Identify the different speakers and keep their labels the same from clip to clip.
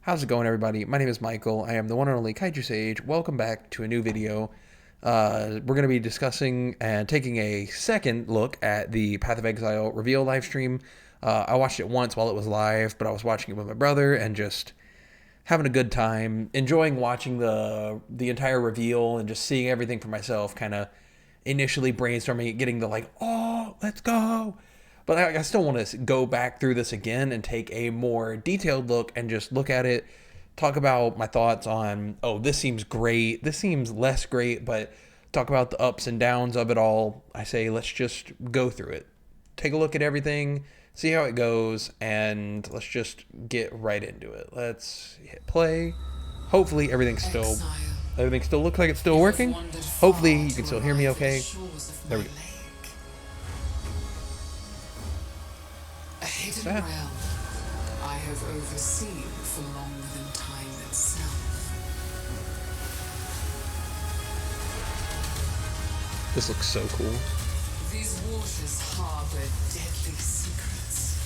Speaker 1: How's it going, everybody? My name is Michael. I am the one and only Kaiju Sage. Welcome back to a new video. We're going to be discussing and taking a second look at the Path of Exile reveal livestream. I watched it once while it was live, but I was watching it with my brother and just having a good time, enjoying watching the entire reveal and just seeing everything for myself, kind of initially brainstorming, getting the like, oh, let's go. But I still want to go back through this again and take a more detailed look and just look at it, talk about my thoughts on, oh, this seems great, this seems less great, but talk about the ups and downs of it all. I say let's just go through it. Take a look at everything, see how it goes, and let's just get right into it. Let's hit play. Hopefully everything still looks like it's still working. Hopefully you can still hear me okay. There we go.
Speaker 2: A hidden realm I have overseen for longer than time itself.
Speaker 1: This looks so cool.
Speaker 2: These waters harbor deadly secrets.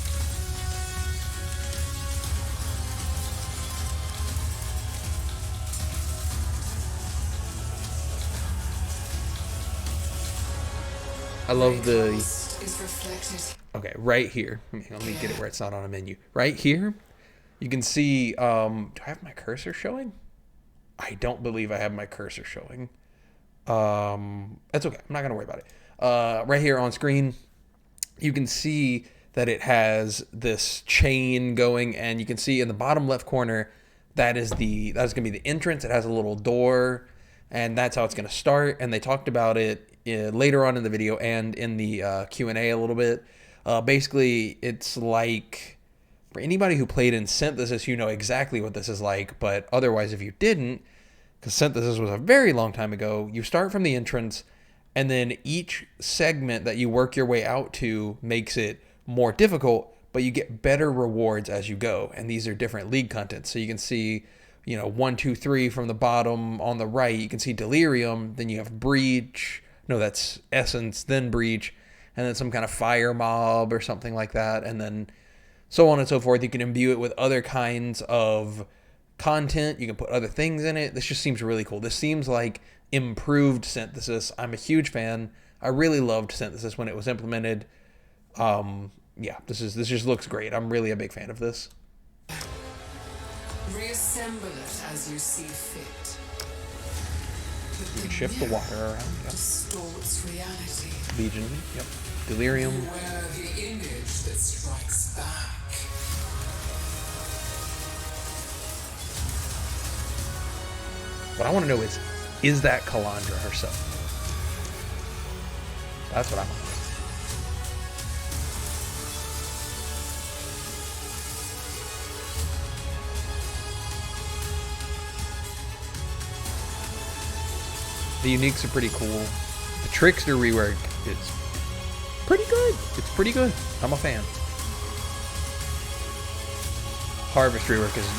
Speaker 1: I love the...
Speaker 2: Is reflected.
Speaker 1: Okay, right here. Let me get it where it's not on a menu. Right here, you can see, do I have my cursor showing? I don't believe I have my cursor showing. That's okay. I'm not going to worry about it. Right here on screen, you can see that it has this chain going, and you can see in the bottom left corner, that's going to be the entrance. It has a little door, and that's how it's going to start. And they talked about it later on in the video and in the Q&A a little bit. Basically, it's like, for anybody who played in Synthesis, you know exactly what this is like, but otherwise, if you didn't, because Synthesis was a very long time ago, you start from the entrance, and then each segment that you work your way out to makes it more difficult, but you get better rewards as you go, and these are different league contents. So you can see, 1, 2, 3 from the bottom on the right, you can see Delirium, then you have Breach, no, that's Essence, then Breach, and then some kind of fire mob or something like that, and then so on and so forth. You can imbue it with other kinds of content. You can put other things in it. This just seems really cool. This seems like improved Synthesis. I'm a huge fan. I really loved Synthesis when it was implemented. Yeah, this just looks great. I'm really a big fan of this.
Speaker 2: Reassemble it as you see fit.
Speaker 1: You can shift the water around. Yep.
Speaker 2: Distorts reality.
Speaker 1: Legion. Yep. Delirium.
Speaker 2: Beware the image that strikes back.
Speaker 1: What I want to know is that Calandra herself? That's what I want. The uniques are pretty cool. The Trickster rework is pretty good. It's pretty good. I'm a fan. Harvest rework is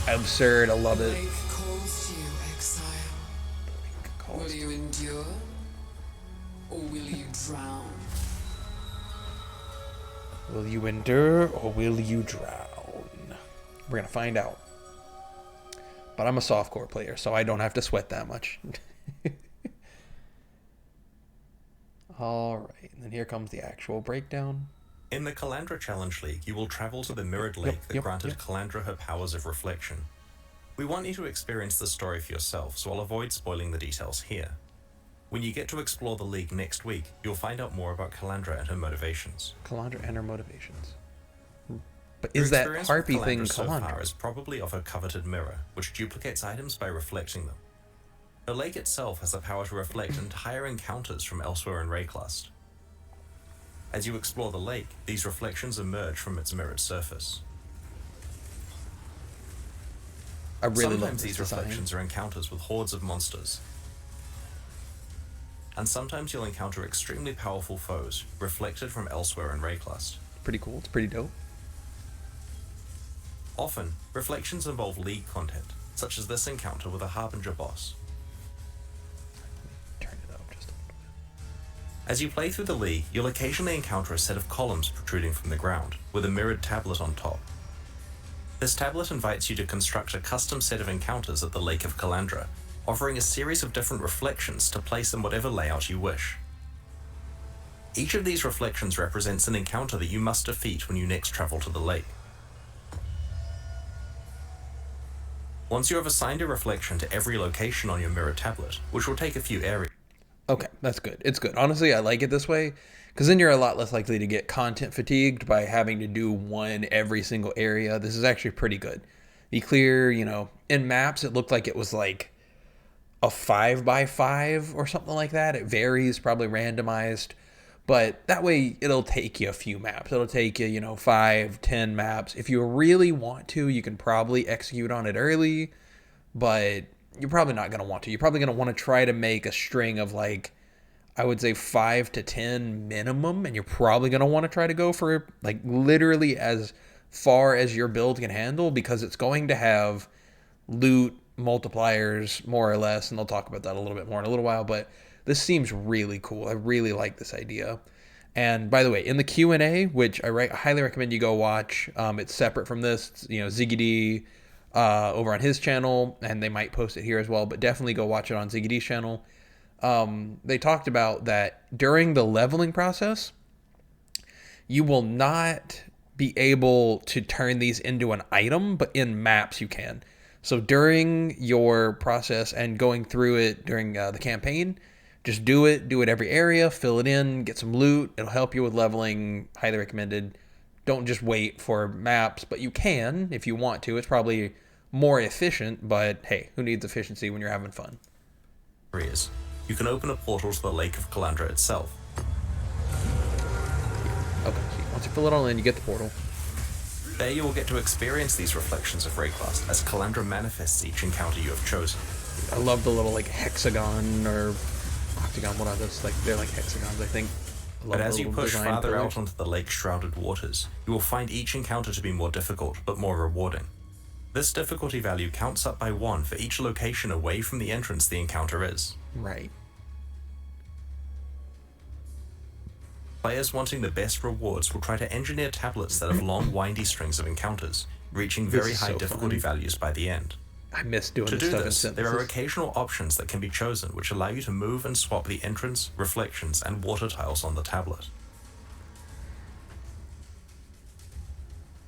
Speaker 1: absurd. I love it.
Speaker 2: Lake calls to you, Exile. Will you endure? Or will you drown?
Speaker 1: Will you endure or will you drown? We're going to find out. But I'm a softcore player, so I don't have to sweat that much. Alright, and then here comes the actual breakdown.
Speaker 3: In the Calandra Challenge League, you will travel to the Mirrored Lake that granted Calandra her powers of reflection. We want you to experience the story for yourself, so I'll avoid spoiling the details here. When you get to explore the League next week, you'll find out more about Calandra and her motivations.
Speaker 1: Calandra and her motivations. But is that harpy thing Calandra?
Speaker 3: So far is probably of her coveted mirror, which duplicates items by reflecting them. The lake itself has the power to reflect entire encounters from elsewhere in Rayclust. As you explore the lake, these reflections emerge from its mirrored surface.
Speaker 1: I really love
Speaker 3: Sometimes
Speaker 1: this
Speaker 3: these
Speaker 1: design.
Speaker 3: reflections are encounters with hordes of monsters. And sometimes you'll encounter extremely powerful foes, reflected from elsewhere in Rayclust.
Speaker 1: Pretty cool. It's pretty dope.
Speaker 3: Often, reflections involve League content, such as this encounter with a Harbinger boss.
Speaker 1: Turn it up just a little bit.
Speaker 3: As you play through the League, you'll occasionally encounter a set of columns protruding from the ground, with a mirrored tablet on top. This tablet invites you to construct a custom set of encounters at the Lake of Calandra, offering a series of different reflections to place in whatever layout you wish. Each of these reflections represents an encounter that you must defeat when you next travel to the lake. Once you have assigned a reflection to every location on your mirror tablet, which will take a few areas.
Speaker 1: Okay, that's good. It's good. Honestly, I like it this way, because then you're a lot less likely to get content fatigued by having to do one every single area. This is actually pretty good. Be clear, in maps, it looked like it was like a 5x5 or something like that. It varies, probably randomized. But that way, it'll take you a few maps. It'll take you, 5, 10 maps. If you really want to, you can probably execute on it early, but you're probably not going to want to. You're probably going to want to try to make a string of I would say 5 to 10 minimum, and you're probably going to want to try to go for literally as far as your build can handle, because it's going to have loot multipliers more or less, and they'll talk about that a little bit more in a little while, but this seems really cool. I really like this idea. And by the way, in the Q&A, which I highly recommend you go watch, it's separate from this, Ziggy D over on his channel, and they might post it here as well, but definitely go watch it on Ziggy D's channel. They talked about that during the leveling process, you will not be able to turn these into an item, but in maps you can. So during your process and going through it during the campaign, just do it every area, fill it in, get some loot. It'll help you with leveling. Highly recommended. Don't just wait for maps, but you can if you want to. It's probably more efficient, but hey, who needs efficiency when you're having fun?
Speaker 3: You can open a portal to the Lake of Calandra itself.
Speaker 1: Okay, so once you fill it all in, you get the portal.
Speaker 3: There you will get to experience these reflections of Rayquast as Calandra manifests each encounter you have chosen.
Speaker 1: I love the little hexagon or octagon, what are those? They're like hexagons, I think.
Speaker 3: But as you push farther out onto the lake-shrouded waters, you will find each encounter to be more difficult, but more rewarding. This difficulty value counts up by 1 for each location away from the entrance the encounter is.
Speaker 1: Right.
Speaker 3: Players wanting the best rewards will try to engineer tablets that have long, windy strings of encounters, reaching very high difficulty values by the end.
Speaker 1: I miss doing
Speaker 3: this
Speaker 1: stuff
Speaker 3: to do
Speaker 1: in
Speaker 3: this,
Speaker 1: synthesis.
Speaker 3: there are occasional options that can be chosen which allow you to move and swap the entrance, reflections, and water tiles on the tablet.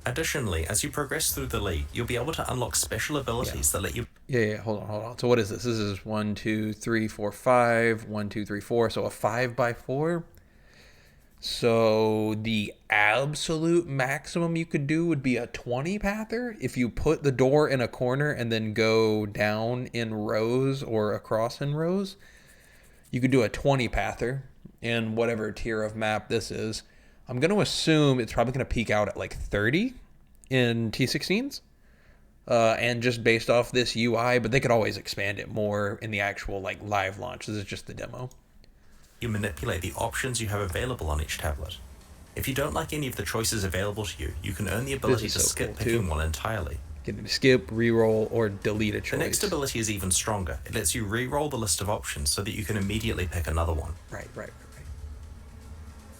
Speaker 3: Additionally, as you progress through the league, you'll be able to unlock special abilities that let you...
Speaker 1: Yeah, hold on. So what is this? This is 1, 2, 3, 4, 5. 1, 2, 3, 4. So a 5x4. So the absolute maximum you could do would be a 20 pather if you put the door in a corner and then go down in rows or across in rows. You could do a 20 pather in whatever tier of map this is. I'm going to assume it's probably going to peak out at 30 in T16s. And just based off this UI, but they could always expand it more in the actual live launch. This is just the demo.
Speaker 3: You manipulate the options you have available on each tablet. If you don't like any of the choices available to you, you can earn the ability to skip picking one entirely.
Speaker 1: You can skip, reroll, or delete a choice.
Speaker 3: The next ability is even stronger. It lets you re-roll the list of options so that you can immediately pick another one.
Speaker 1: Right.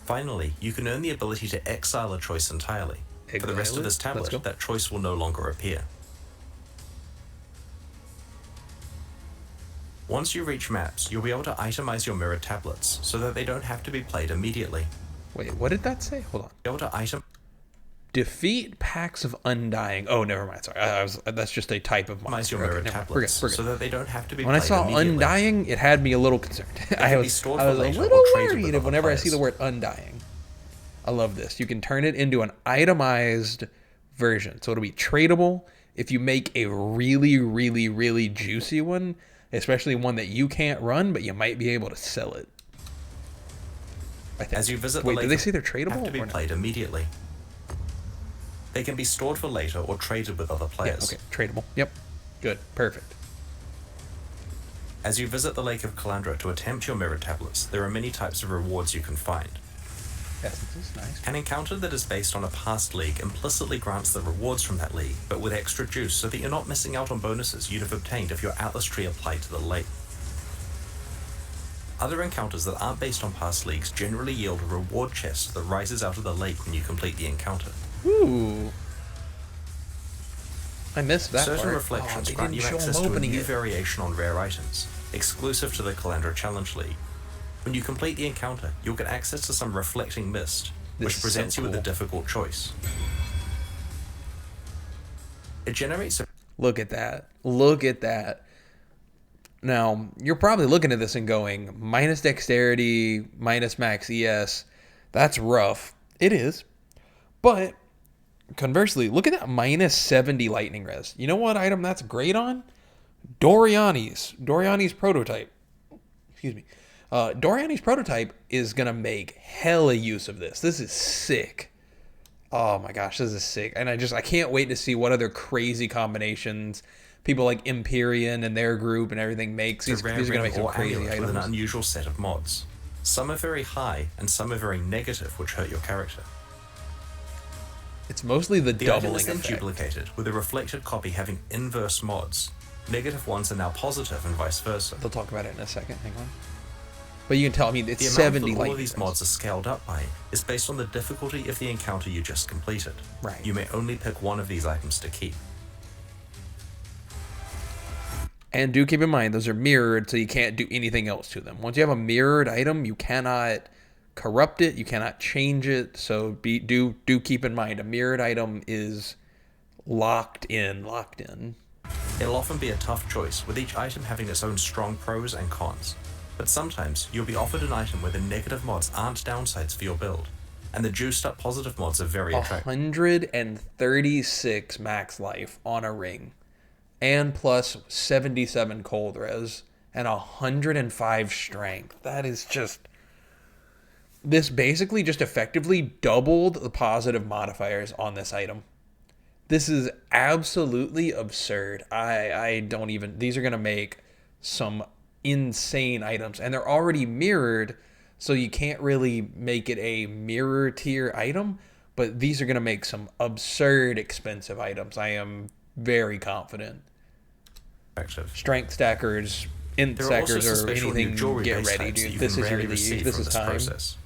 Speaker 3: Finally, you can earn the ability to exile a choice entirely. For the rest of this tablet, that choice will no longer appear. Once you reach maps, you'll be able to itemize your mirrored tablets so that they don't have to be played immediately.
Speaker 1: Wait, what did that say? Hold on.
Speaker 3: Be able to item...
Speaker 1: Defeat packs of Undying. Oh, never mind. Sorry, that's just a type of monster.
Speaker 3: Your mirrored tablets so that they don't have to be
Speaker 1: when
Speaker 3: played
Speaker 1: I saw Undying, it had me a little concerned. I was a little worried whenever I see the word Undying. I love this. You can turn it into an itemized version, so it'll be tradable. If you make a really, really, really juicy one, especially one that you can't run, but you might be able to sell it. I think.
Speaker 3: As you visit
Speaker 1: Wait,
Speaker 3: the lake,
Speaker 1: did they say they're tradable?
Speaker 3: Have to be played immediately. They can be stored for later or traded with other players.
Speaker 1: Yeah, okay, tradable. Yep. Good. Perfect.
Speaker 3: As you visit the Lake of Calandra to attempt your mirrored tablets, there are many types of rewards you can find.
Speaker 1: Essences, nice.
Speaker 3: An encounter that is based on a past league implicitly grants the rewards from that league, but with extra juice so that you're not missing out on bonuses you'd have obtained if your Atlas tree applied to the lake. Other encounters that aren't based on past leagues generally yield a reward chest that rises out of the lake when you complete the encounter.
Speaker 1: Ooh. I missed that
Speaker 3: Certain
Speaker 1: part.
Speaker 3: reflections
Speaker 1: They
Speaker 3: grant
Speaker 1: didn't
Speaker 3: you
Speaker 1: show
Speaker 3: access
Speaker 1: them
Speaker 3: to a
Speaker 1: opening
Speaker 3: new
Speaker 1: it.
Speaker 3: variation on rare items, exclusive to the Calandra Challenge League. When you complete the encounter, you'll get access to some reflecting mist,
Speaker 1: This
Speaker 3: which
Speaker 1: is
Speaker 3: presents
Speaker 1: so
Speaker 3: you with a
Speaker 1: cool.
Speaker 3: difficult choice. It generates a
Speaker 1: Look at that. Look at that. Now, you're probably looking at this and going, minus dexterity, minus max ES. That's rough. It is. But conversely, look at that minus 70 lightning res. You know what item that's great on? Doriani's prototype. Excuse me. Doriani's prototype is going to make hella use of this. This is sick. Oh my gosh, this is sick. And I can't wait to see what other crazy combinations people like Empyrean and their group and everything makes. These are going to make some crazy
Speaker 3: with an
Speaker 1: items.
Speaker 3: unusual set of mods. Some are very high, and some are very negative, which hurt your character.
Speaker 1: It's mostly the
Speaker 3: The item
Speaker 1: doubling
Speaker 3: is then
Speaker 1: effect.
Speaker 3: duplicated, with a reflected copy having inverse mods. Negative ones are now positive, and vice versa.
Speaker 1: They'll talk about it in a second. Hang on. But you can tell, I mean, it's
Speaker 3: The
Speaker 1: 70
Speaker 3: amount that all
Speaker 1: lightning
Speaker 3: of these
Speaker 1: res.
Speaker 3: mods are scaled up by is based on the difficulty of the encounter you just completed.
Speaker 1: Right.
Speaker 3: You may only pick one of these items to keep.
Speaker 1: And do keep in mind, those are mirrored, so you can't do anything else to them. Once you have a mirrored item, you cannot corrupt it, you cannot change it. So do keep in mind, a mirrored item is locked in.
Speaker 3: It'll often be a tough choice, with each item having its own strong pros and cons. But sometimes, you'll be offered an item where the negative mods aren't downsides for your build, and the juiced up positive mods are very attractive.
Speaker 1: 136 max life on a ring, and plus 77 cold res, and 105 strength. That is just... This basically just effectively doubled the positive modifiers on this item. This is absolutely absurd. I don't even... These are going to make some insane items, and they're already mirrored, so you can't really make it a mirror tier item, but these are going to make some absurd expensive items. I am very confident. Strength stackers, int
Speaker 3: There are also
Speaker 1: stackers,
Speaker 3: some
Speaker 1: or
Speaker 3: special new
Speaker 1: anything,
Speaker 3: jewelry
Speaker 1: get
Speaker 3: base
Speaker 1: ready,
Speaker 3: types that
Speaker 1: dude.
Speaker 3: you
Speaker 1: This
Speaker 3: can
Speaker 1: is your
Speaker 3: rarely
Speaker 1: league.
Speaker 3: receive
Speaker 1: This
Speaker 3: from
Speaker 1: is
Speaker 3: this
Speaker 1: time.
Speaker 3: process.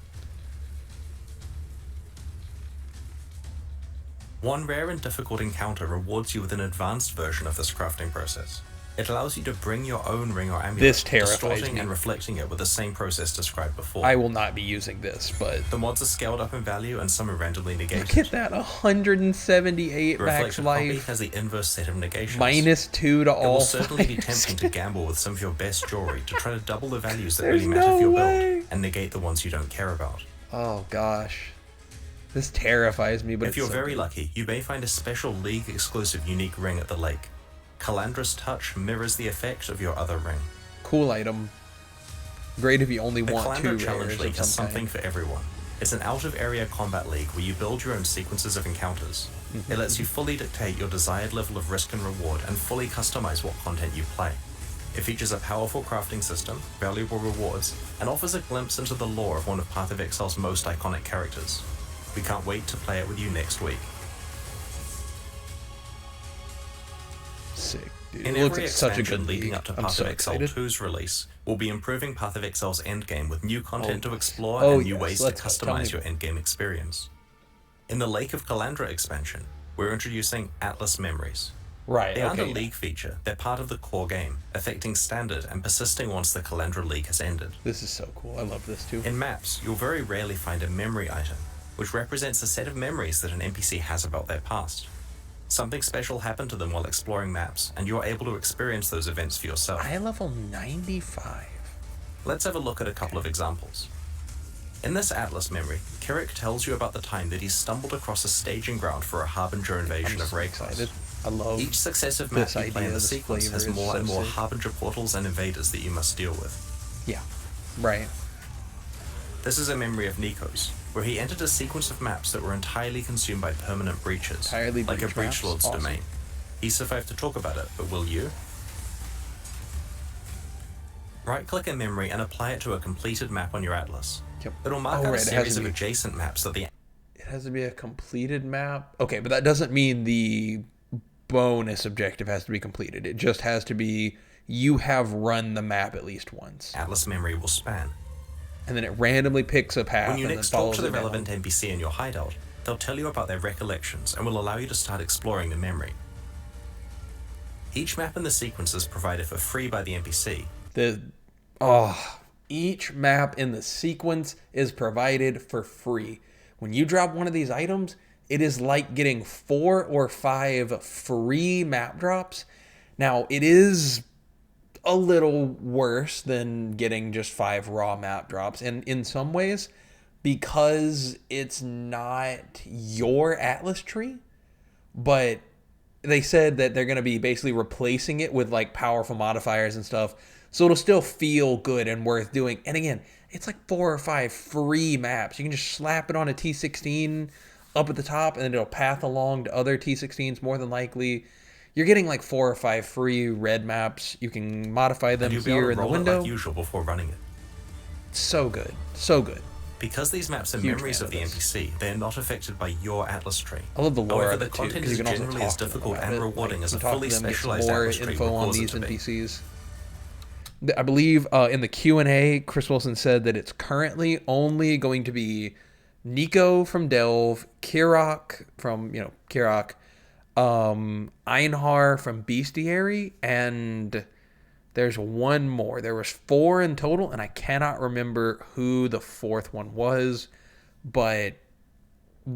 Speaker 3: One rare and difficult encounter rewards you with an advanced version of this crafting process. It allows you to bring your own ring or amulet,
Speaker 1: This terrifies
Speaker 3: distorting
Speaker 1: me.
Speaker 3: and reflecting it with the same process described before.
Speaker 1: I will not be using this, but
Speaker 3: The mods are scaled up in value and some are randomly negated.
Speaker 1: look at that, 178
Speaker 3: The
Speaker 1: max
Speaker 3: reflected copy
Speaker 1: life,
Speaker 3: has the inverse set of negations.
Speaker 1: -2 to
Speaker 3: It
Speaker 1: all
Speaker 3: will certainly be
Speaker 1: fires.
Speaker 3: tempting to gamble with some of your best jewelry to try to double the values that
Speaker 1: There's
Speaker 3: really matter
Speaker 1: no
Speaker 3: for your
Speaker 1: way.
Speaker 3: build and negate the ones you don't care about.
Speaker 1: Oh gosh, this terrifies me. But
Speaker 3: If
Speaker 1: it's
Speaker 3: you're
Speaker 1: so
Speaker 3: very
Speaker 1: good.
Speaker 3: lucky, you may find a special League exclusive unique ring at the lake. Calandra's touch mirrors the effect of your other ring.
Speaker 1: Cool item. Great if you only
Speaker 3: The
Speaker 1: want 2
Speaker 3: Calandra Challenge
Speaker 1: rares
Speaker 3: League
Speaker 1: of
Speaker 3: has
Speaker 1: some
Speaker 3: something
Speaker 1: kind.
Speaker 3: for everyone. It's an out-of-area combat league where you build your own sequences of encounters. It lets you fully dictate your desired level of risk and reward and fully customize what content you play. It features a powerful crafting system, valuable rewards, and offers a glimpse into the lore of one of Path of Exile's most iconic characters. We can't wait to play it with you next week.
Speaker 1: Sick, dude.
Speaker 3: In
Speaker 1: It looks
Speaker 3: every
Speaker 1: like such a
Speaker 3: expansion
Speaker 1: good
Speaker 3: leading
Speaker 1: league.
Speaker 3: up to
Speaker 1: I'm
Speaker 3: Path
Speaker 1: so
Speaker 3: of Exile
Speaker 1: excited.
Speaker 3: 2's release, we'll be improving Path of Exile's endgame with new content to explore
Speaker 1: Oh,
Speaker 3: and new
Speaker 1: yes,
Speaker 3: ways to
Speaker 1: let's go. Tell me
Speaker 3: customize your endgame experience. In the Lake of Calandra expansion, we're introducing Atlas Memories.
Speaker 1: Right.
Speaker 3: They aren't a
Speaker 1: Okay.
Speaker 3: League feature, they're part of the core game, affecting standard and persisting once the Calandra League has ended.
Speaker 1: This is so cool. I love this too.
Speaker 3: In maps, you'll very rarely find a memory item, which represents a set of memories that an NPC has about their past. Something special happened to them while exploring maps, and you're able to experience those events for yourself.
Speaker 1: I level 95.
Speaker 3: Let's have a look at a couple of examples. In this Atlas memory, Kirik tells you about the time that he stumbled across a staging ground for a Harbinger invasion
Speaker 1: I'm
Speaker 3: of
Speaker 1: so
Speaker 3: Raycross.
Speaker 1: excited. I love
Speaker 3: Each successive map
Speaker 1: this
Speaker 3: you play in
Speaker 1: idea,
Speaker 3: the
Speaker 1: this
Speaker 3: sequence
Speaker 1: flavor
Speaker 3: has
Speaker 1: is
Speaker 3: more
Speaker 1: so
Speaker 3: and more
Speaker 1: sick.
Speaker 3: Harbinger portals and invaders that you must deal with.
Speaker 1: Yeah. Right.
Speaker 3: This is a memory of Nikos, where he entered a sequence of maps that were entirely consumed by permanent breaches,
Speaker 1: Entirely
Speaker 3: like a
Speaker 1: breach
Speaker 3: breach
Speaker 1: maps?
Speaker 3: lord's
Speaker 1: Awesome.
Speaker 3: domain. He survived to talk about it, but will you? Right-click a memory and apply it to a completed map on your atlas.
Speaker 1: Yep.
Speaker 3: It'll mark
Speaker 1: Oh,
Speaker 3: out
Speaker 1: right,
Speaker 3: a
Speaker 1: it has
Speaker 3: series
Speaker 1: to
Speaker 3: of
Speaker 1: be-
Speaker 3: adjacent maps that the
Speaker 1: It has to be a completed map. Okay, but that doesn't mean the bonus objective has to be completed. It just has to be you have run the map at least once.
Speaker 3: atlas memory will span.
Speaker 1: And then it randomly picks a path
Speaker 3: When you
Speaker 1: and then
Speaker 3: next talk
Speaker 1: follows
Speaker 3: to the
Speaker 1: it down.
Speaker 3: relevant NPC in your hideout, they'll tell you about their recollections and will allow you to start exploring the memory. Each map in the sequence is provided for free by the NPC.
Speaker 1: Each map in the sequence is provided for free. When you drop one of these items, it is like getting 4 or 5 free map drops. Now, it is a little worse than getting just 5 raw map drops, and in some ways, because it's not your Atlas tree, but they said that they're going to be basically replacing it with like powerful modifiers and stuff, so it'll still feel good and worth doing. And again, it's like 4 or 5 free maps. You can just slap it on a T16 up at the top, and then it'll path along to other T16s more than likely. You're getting like 4 or 5 free red maps. You can modify them here in the window.
Speaker 3: Like usual before running it.
Speaker 1: So good, so good.
Speaker 3: Because these maps are memories of the NPC, they are not affected by your Atlas tree.
Speaker 1: I love the lore
Speaker 3: However,
Speaker 1: of
Speaker 3: the
Speaker 1: it too,
Speaker 3: content
Speaker 1: because
Speaker 3: is
Speaker 1: you can also
Speaker 3: generally
Speaker 1: talk
Speaker 3: as
Speaker 1: to them
Speaker 3: difficult
Speaker 1: about
Speaker 3: and
Speaker 1: it.
Speaker 3: rewarding as a
Speaker 1: talk
Speaker 3: fully
Speaker 1: to them, get some
Speaker 3: specialized
Speaker 1: more
Speaker 3: Atlas tree
Speaker 1: info
Speaker 3: would
Speaker 1: on
Speaker 3: cause it
Speaker 1: these
Speaker 3: to be.
Speaker 1: NPCs. I believe in the Q&A, Chris Wilson said that it's currently only going to be Nico from Delve, Kirok from Kirok, Einhar from Bestiary, and there's one more. There was 4 in total, and I cannot remember who the 4th one was, but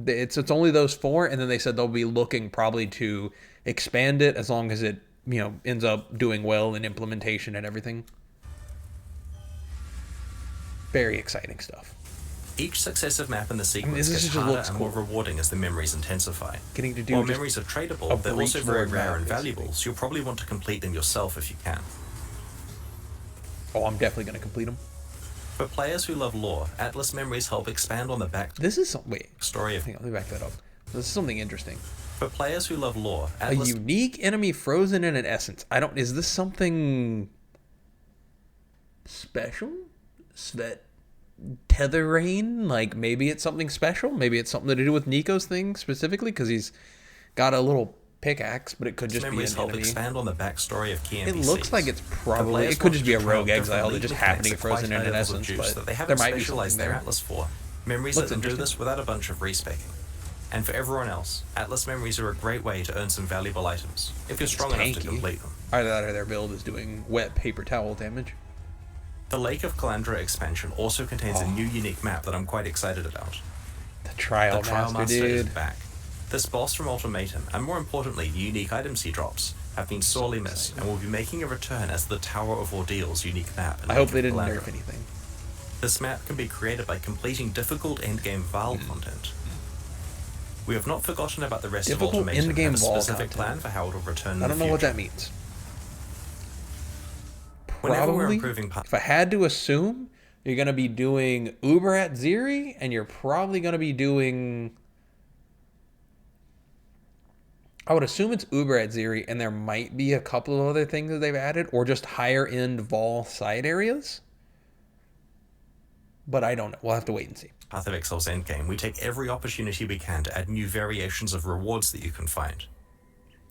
Speaker 1: it's only those 4, and then they said they'll be looking probably to expand it as long as it ends up doing well in implementation and everything. Very exciting stuff.
Speaker 3: Each successive map in the sequence gets
Speaker 1: just
Speaker 3: harder
Speaker 1: looks
Speaker 3: and
Speaker 1: cool.
Speaker 3: more rewarding as the memories intensify.
Speaker 1: Getting to do
Speaker 3: While
Speaker 1: just
Speaker 3: memories are
Speaker 1: a
Speaker 3: tradable, they're also
Speaker 1: breach
Speaker 3: very
Speaker 1: board
Speaker 3: rare
Speaker 1: map,
Speaker 3: and
Speaker 1: basically.
Speaker 3: valuable, so you'll probably want to complete them yourself if you can.
Speaker 1: Oh, I'm definitely going to complete them.
Speaker 3: For players who love lore, Atlas memories help expand on the
Speaker 1: This is wait.
Speaker 3: backstory of...
Speaker 1: Hang on, let me back that up. This is something interesting.
Speaker 3: For players who love lore,
Speaker 1: A
Speaker 3: Atlas
Speaker 1: unique enemy frozen in an essence. Is this something special? Svet Tetherain? Like, maybe it's something special? Maybe it's something to do with Nico's thing specifically? Because he's got a little pickaxe, but it could just be
Speaker 3: memories
Speaker 1: an
Speaker 3: help
Speaker 1: enemy.
Speaker 3: expand on the backstory of key NPCs.
Speaker 1: It looks like it's probably...
Speaker 3: players
Speaker 1: It could just be a
Speaker 3: wanting to
Speaker 1: rogue
Speaker 3: trial
Speaker 1: exile that
Speaker 3: different
Speaker 1: just
Speaker 3: lead
Speaker 1: happened to get
Speaker 3: mechanics
Speaker 1: frozen
Speaker 3: at
Speaker 1: in
Speaker 3: quite
Speaker 1: an
Speaker 3: high levels of
Speaker 1: essence,
Speaker 3: juice
Speaker 1: but
Speaker 3: that they
Speaker 1: there
Speaker 3: haven't
Speaker 1: might be
Speaker 3: specialized
Speaker 1: something
Speaker 3: their
Speaker 1: there.
Speaker 3: Atlas for. Memories
Speaker 1: Looks
Speaker 3: that can do
Speaker 1: interesting.
Speaker 3: this without a bunch of respecking. And for everyone else, Atlas memories are a great way to earn some valuable items, if you're strong enough to
Speaker 1: tanky.
Speaker 3: complete them.
Speaker 1: Either that or their build is doing wet paper towel damage.
Speaker 3: The Lake of Calandra expansion also contains a new unique map that I'm quite excited about.
Speaker 1: The Trial
Speaker 3: The Trial
Speaker 1: Master,
Speaker 3: Master is
Speaker 1: dude.
Speaker 3: back. This boss from Ultimatum, and more importantly, the unique items he drops, have been sorely missed and will be making a return as the Tower of Ordeal's unique map. in
Speaker 1: I hope
Speaker 3: Lake
Speaker 1: they
Speaker 3: of
Speaker 1: didn't
Speaker 3: Calandra.
Speaker 1: nerf anything.
Speaker 3: This map can be created by completing difficult endgame Val content. We have not forgotten about the rest
Speaker 1: Difficult
Speaker 3: of Ultimatum
Speaker 1: endgame
Speaker 3: and a
Speaker 1: Val
Speaker 3: specific
Speaker 1: content.
Speaker 3: plan for how it will return in
Speaker 1: I
Speaker 3: the
Speaker 1: don't know what
Speaker 3: future.
Speaker 1: that means.
Speaker 3: Whenever we're
Speaker 1: Probably,
Speaker 3: improving
Speaker 1: if I had to assume, you're going to be doing Uber at Ziri, and you're probably going to be doing... I would assume it's Uber at Ziri, and there might be a couple of other things that they've added, or just higher-end Vol side areas. But I don't know. We'll have to wait and see.
Speaker 3: Path of Exile's endgame, we take every opportunity we can to add new variations of rewards that you can find.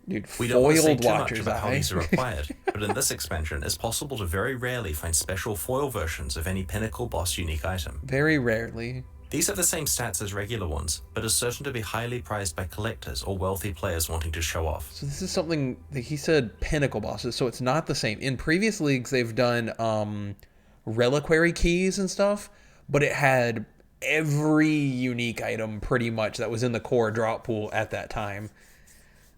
Speaker 1: Dude,
Speaker 3: We don't want to say
Speaker 1: foiled
Speaker 3: too much
Speaker 1: Watcher's
Speaker 3: about how
Speaker 1: Eye.
Speaker 3: these are acquired, but in this expansion, it's possible to very rarely find special foil versions of any pinnacle boss unique item.
Speaker 1: Very rarely.
Speaker 3: These have the same stats as regular ones, but are certain to be highly prized by collectors or wealthy players wanting to show off.
Speaker 1: So this is something that he said pinnacle bosses, so it's not the same. In previous leagues, they've done reliquary keys and stuff, but it had every unique item pretty much that was in the core drop pool at that time.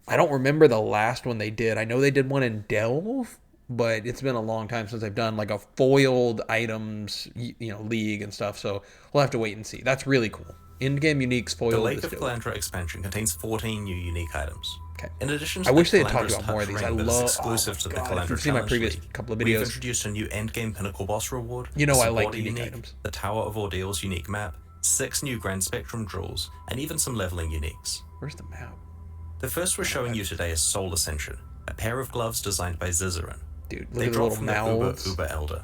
Speaker 1: I don't remember the last one they did. I know they did one in Delve, but it's been a long time since they've done like a foiled items, league and stuff. So we'll have to wait and see. That's really cool. In-game uniques foiled.
Speaker 3: The Lake
Speaker 1: is
Speaker 3: of
Speaker 1: dope.
Speaker 3: Calandra expansion contains 14 new unique items.
Speaker 1: Okay.
Speaker 3: In addition to
Speaker 1: I wish
Speaker 3: the
Speaker 1: they had talked
Speaker 3: Calandra's
Speaker 1: about more of
Speaker 3: touch
Speaker 1: these. I
Speaker 3: ring that is
Speaker 1: love.
Speaker 3: exclusive to the
Speaker 1: God, if
Speaker 3: Calandra
Speaker 1: you've seen my
Speaker 3: Challenge
Speaker 1: previous
Speaker 3: League,
Speaker 1: couple of
Speaker 3: we've
Speaker 1: videos,
Speaker 3: introduced a new endgame pinnacle boss reward.
Speaker 1: You know
Speaker 3: a
Speaker 1: I like
Speaker 3: supporter
Speaker 1: unique
Speaker 3: unique,
Speaker 1: items.
Speaker 3: The Tower of Ordeal's unique map, 6 new Grand Spectrum jewels, and even some leveling uniques.
Speaker 1: Where's the map?
Speaker 3: The first we're showing you today is Soul Ascension, a pair of gloves designed by Zizaran.
Speaker 1: Dude, look
Speaker 3: They
Speaker 1: at the
Speaker 3: drop
Speaker 1: little
Speaker 3: from the
Speaker 1: mouths.
Speaker 3: Uber Elder.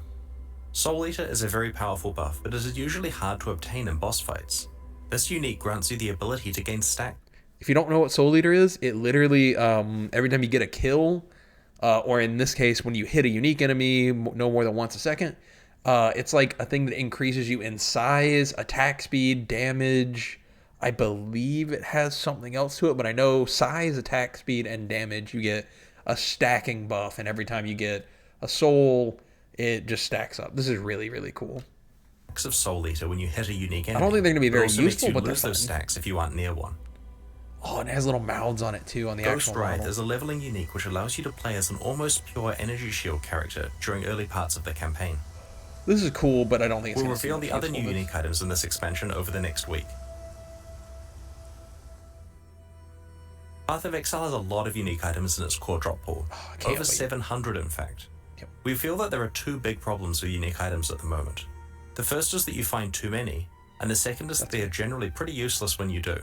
Speaker 3: Soul Eater is a very powerful buff, but it is usually hard to obtain in boss fights. This unique grants you the ability to gain stack.
Speaker 1: If you don't know what Soul Eater is, it literally, every time you get a kill, or in this case, when you hit a unique enemy no more than once a second, it's like a thing that increases you in size, attack speed, damage. I believe it has something else to it, but I know size, attack speed, and damage. You get a stacking buff, and every time you get a soul, it just stacks up. This is really, really cool.
Speaker 3: Of Soul Eater when you hit a unique enemy.
Speaker 1: I don't think they're going to be very useful, but they're
Speaker 3: lose those stacks if you aren't near one.
Speaker 1: Oh, and it has little mouths on it too on the
Speaker 3: Ghost
Speaker 1: actual
Speaker 3: Ride
Speaker 1: model.
Speaker 3: is a leveling unique which allows you to play as an almost pure energy shield character during early parts of the campaign.
Speaker 1: This is cool, but I don't think it's
Speaker 3: We'll
Speaker 1: going to
Speaker 3: reveal the other new unique items in this expansion over the next week. Path of Exile has a lot of unique items in its core drop pool. Over 700 in fact.
Speaker 1: Yep.
Speaker 3: We feel that there are two big problems with unique items at the moment. The first is that you find too many, and the second is that they are generally pretty useless when you do.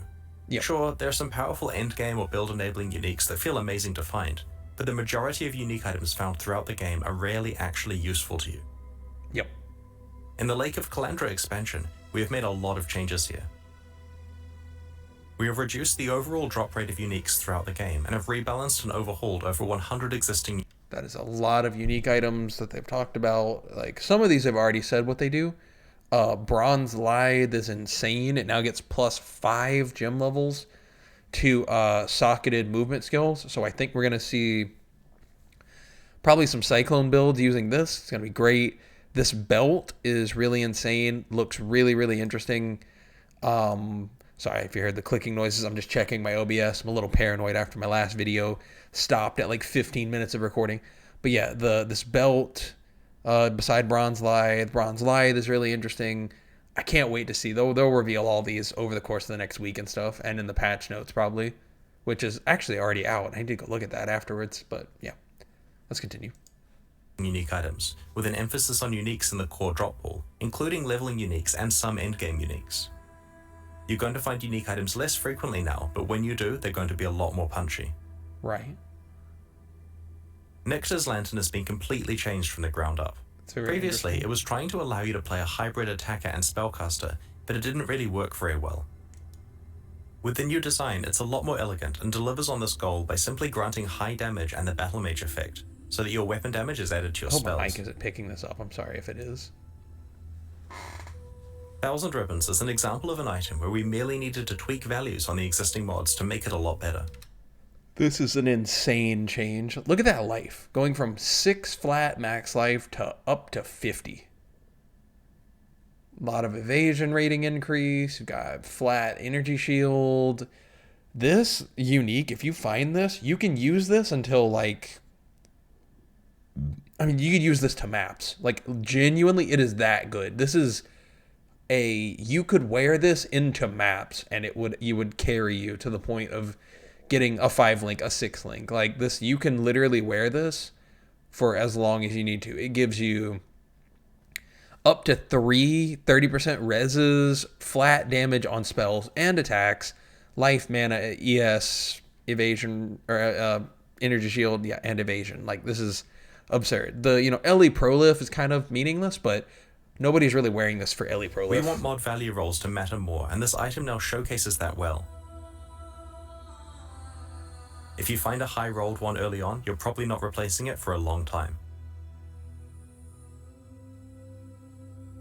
Speaker 1: Yep.
Speaker 3: Sure, there are some powerful endgame or build-enabling uniques that feel amazing to find, but the majority of unique items found throughout the game are rarely actually useful to you.
Speaker 1: Yep.
Speaker 3: In the Lake of Calandra expansion, we have made a lot of changes here. We have reduced the overall drop rate of uniques throughout the game, and have rebalanced and overhauled over 100 existing.
Speaker 1: That is a lot of unique items that they've talked about. Like, some of these have already said what they do. Bronze Lithe is insane. It now gets +5 gem levels to socketed movement skills. So I think we're going to see probably some Cyclone builds using this. It's going to be great. This belt is really insane. Looks really, really interesting. Sorry if you heard the clicking noises. I'm just checking my OBS. I'm a little paranoid after my last video stopped at like 15 minutes of recording. But yeah, this belt... beside Bronze Lithe is really interesting. I can't wait to see. They'll reveal all these over the course of the next week and stuff, and in the patch notes probably, which is actually already out. I need to go look at that afterwards, but yeah. Let's continue.
Speaker 3: Unique items, with an emphasis on uniques in the core drop pool, including leveling uniques and some endgame uniques. You're going to find unique items less frequently now, but when you do, they're going to be a lot more punchy.
Speaker 1: Right.
Speaker 3: Nexus Lantern has been completely changed from the ground up. Previously, it was trying to allow you to play a hybrid attacker and spellcaster, but it didn't really work very well. With the new design, it's a lot more elegant and delivers on this goal by simply granting high damage and the Battle Mage effect, so that your weapon damage is added to your spells.
Speaker 1: My mic isn't picking this up. I'm sorry if it is.
Speaker 3: Thousand Ribbons is an example of an item where we merely needed to tweak values on the existing mods to make it a lot better.
Speaker 1: This is an insane change. Look at that life. Going from 6 flat max life to up to 50. A lot of evasion rating increase. You've got flat energy shield. This unique, if you find this, you can use this until like... I mean, you could use this to maps. Like, genuinely, it is that good. This is you could wear this into maps and you would carry you to the point of getting a 5 link, a 6 link. Like this, you can literally wear this for as long as you need to. It gives you up to 30% reses, flat damage on spells and attacks, life, mana, ES, evasion, or energy shield, yeah, and evasion. Like this is absurd. The LE Prolif is kind of meaningless, but nobody's really wearing this for LE Prolif.
Speaker 3: We want mod value rolls to matter more, and this item now showcases that well. If you find a high rolled one early on, you're probably not replacing it for a long time.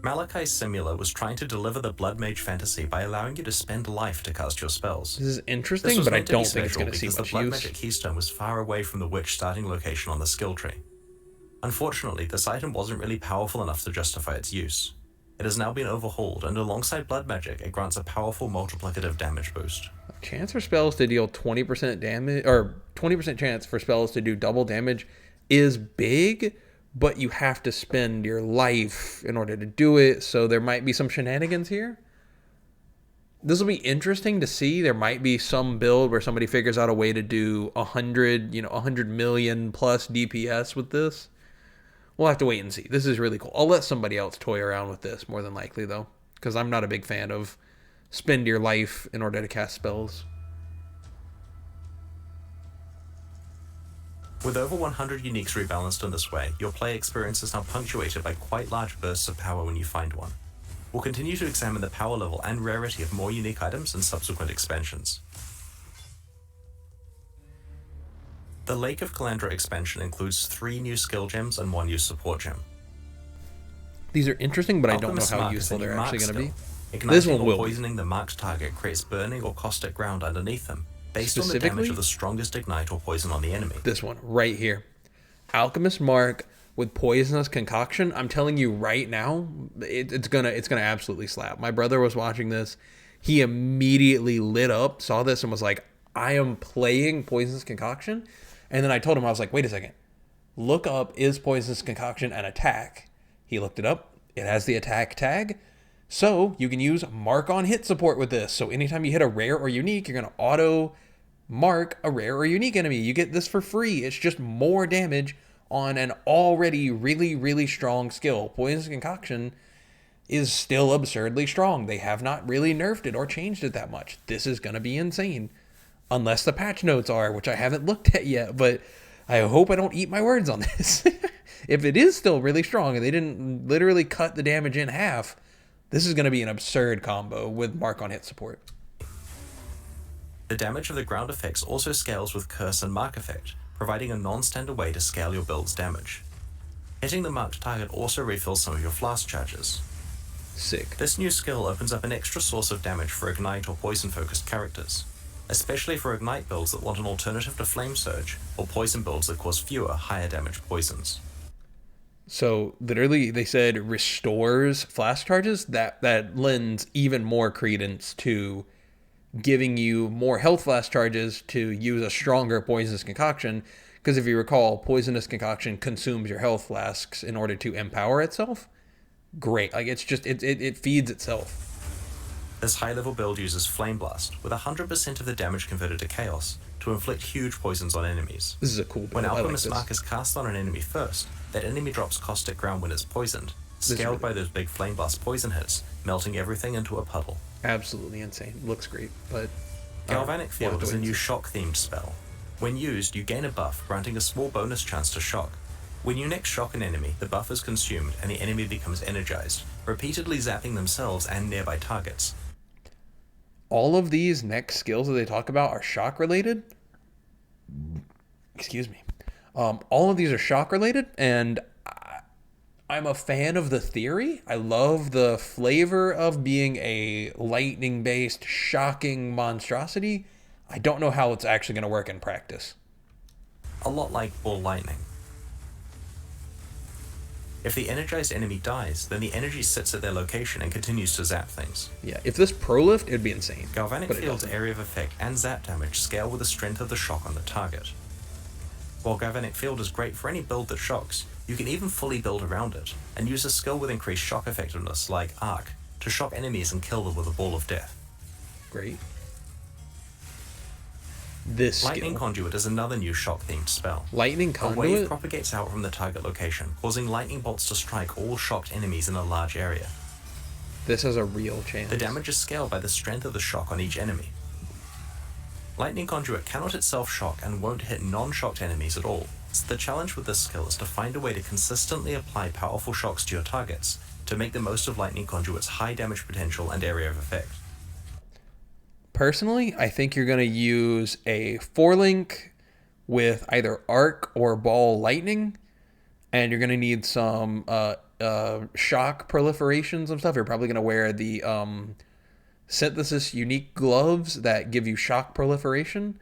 Speaker 3: Malachai's Simula was trying to deliver the Blood Mage fantasy by allowing you to spend life to cast your spells.
Speaker 1: This is interesting, but I don't think it's going to see much use.
Speaker 3: The Blood Magic Keystone was far away from the Witch starting location on the skill tree. Unfortunately, this item wasn't really powerful enough to justify its use. It has now been overhauled, and alongside Blood Magic, it grants a powerful multiplicative damage boost.
Speaker 1: Chance for spells to deal 20% damage, or 20% chance for spells to do double damage is big, but you have to spend your life in order to do it, so there might be some shenanigans here. This will be interesting to see. There might be some build where somebody figures out a way to do 100 million plus DPS with this. We'll have to wait and see. This is really cool. I'll let somebody else toy around with this more than likely, though, because I'm not a big fan of spend your life in order to cast spells.
Speaker 3: With over 100 uniques rebalanced in this way, your play experience is now punctuated by quite large bursts of power when you find one. We'll continue to examine the power level and rarity of more unique items in subsequent expansions. The Lake of Calandra expansion includes 3 new skill gems and 1 new support gem.
Speaker 1: These are interesting, but I don't know how useful they're actually going to be.
Speaker 3: Igniting or poisoning the marked target creates burning or caustic ground underneath them, based on the damage of the strongest ignite or poison on the enemy.
Speaker 1: This one right here. Alchemist Mark with Poisonous Concoction. I'm telling you right now, it's gonna absolutely slap. My brother was watching this. He immediately lit up, saw this, and was like, I am playing Poisonous Concoction. And then I told him, I was like, wait a second. Look up, is Poisonous Concoction an attack? He looked it up. It has the attack tag. So you can use mark on hit support with this. So anytime you hit a rare or unique, you're going to auto mark a rare or unique enemy. You get this for free. It's just more damage on an already really, really strong skill. Poisonous Concoction is still absurdly strong. They have not really nerfed it or changed it that much. This is going to be insane. Unless the patch notes are, which I haven't looked at yet, but I hope I don't eat my words on this. If it is still really strong and they didn't literally cut the damage in half, this is going to be an absurd combo with mark on hit support.
Speaker 3: The damage of the ground effects also scales with Curse and Mark effect, providing a non-standard way to scale your build's damage. Hitting the marked target also refills some of your flask charges.
Speaker 1: Sick.
Speaker 3: This new skill opens up an extra source of damage for Ignite or Poison-focused characters, especially for Ignite builds that want an alternative to Flame Surge, or Poison builds that cause fewer, higher damage poisons.
Speaker 1: So literally they said restores flask charges. That lends even more credence to giving you more health flask charges to use a stronger Poisonous Concoction. Because if you recall, Poisonous Concoction consumes your health flasks in order to empower itself. Great. Like it's just, it feeds itself.
Speaker 3: This high-level build uses Flame Blast, with 100% of the damage converted to Chaos, to inflict huge poisons on enemies.
Speaker 1: This is a cool build.
Speaker 3: When Alchemist Mark is cast on an enemy first, that enemy drops Caustic Ground when it's poisoned, scaled by those big Flame Blast poison hits, melting everything into a puddle.
Speaker 1: Absolutely insane. Looks great, but...
Speaker 3: Galvanic Field is a new shock-themed spell. When used, you gain a buff, granting a small bonus chance to shock. When you next shock an enemy, the buff is consumed and the enemy becomes energized, repeatedly zapping themselves and nearby targets.
Speaker 1: All of these next skills that they talk about are shock related. Excuse me. All of these are shock related, and I'm a fan of the theory. I love the flavor of being a lightning based shocking monstrosity. I don't know how it's actually going to work in practice.
Speaker 3: A lot like Ball Lightning. If the energized enemy dies, then the energy sits at their location and continues to zap things.
Speaker 1: Yeah, if this prolift, it'd be insane.
Speaker 3: Galvanic Field's area of effect and zap damage scale with the strength of the shock on the target. While Galvanic Field is great for any build that shocks, you can even fully build around it, and use a skill with increased shock effectiveness, like Arc, to shock enemies and kill them with a ball of death.
Speaker 1: Great. This
Speaker 3: Lightning Conduit is another new shock-themed spell.
Speaker 1: Lightning Conduit?
Speaker 3: A wave propagates out from the target location, causing lightning bolts to strike all shocked enemies in a large area.
Speaker 1: This has a real chance.
Speaker 3: The damage is scaled by the strength of the shock on each enemy. Lightning Conduit cannot itself shock and won't hit non-shocked enemies at all, so the challenge with this skill is to find a way to consistently apply powerful shocks to your targets to make the most of Lightning Conduit's high damage potential and area of effect.
Speaker 1: Personally, I think you're going to use a 4-link with either Arc or Ball Lightning, and you're going to need some shock proliferations and stuff. You're probably going to wear the Synthesis unique gloves that give you shock proliferation,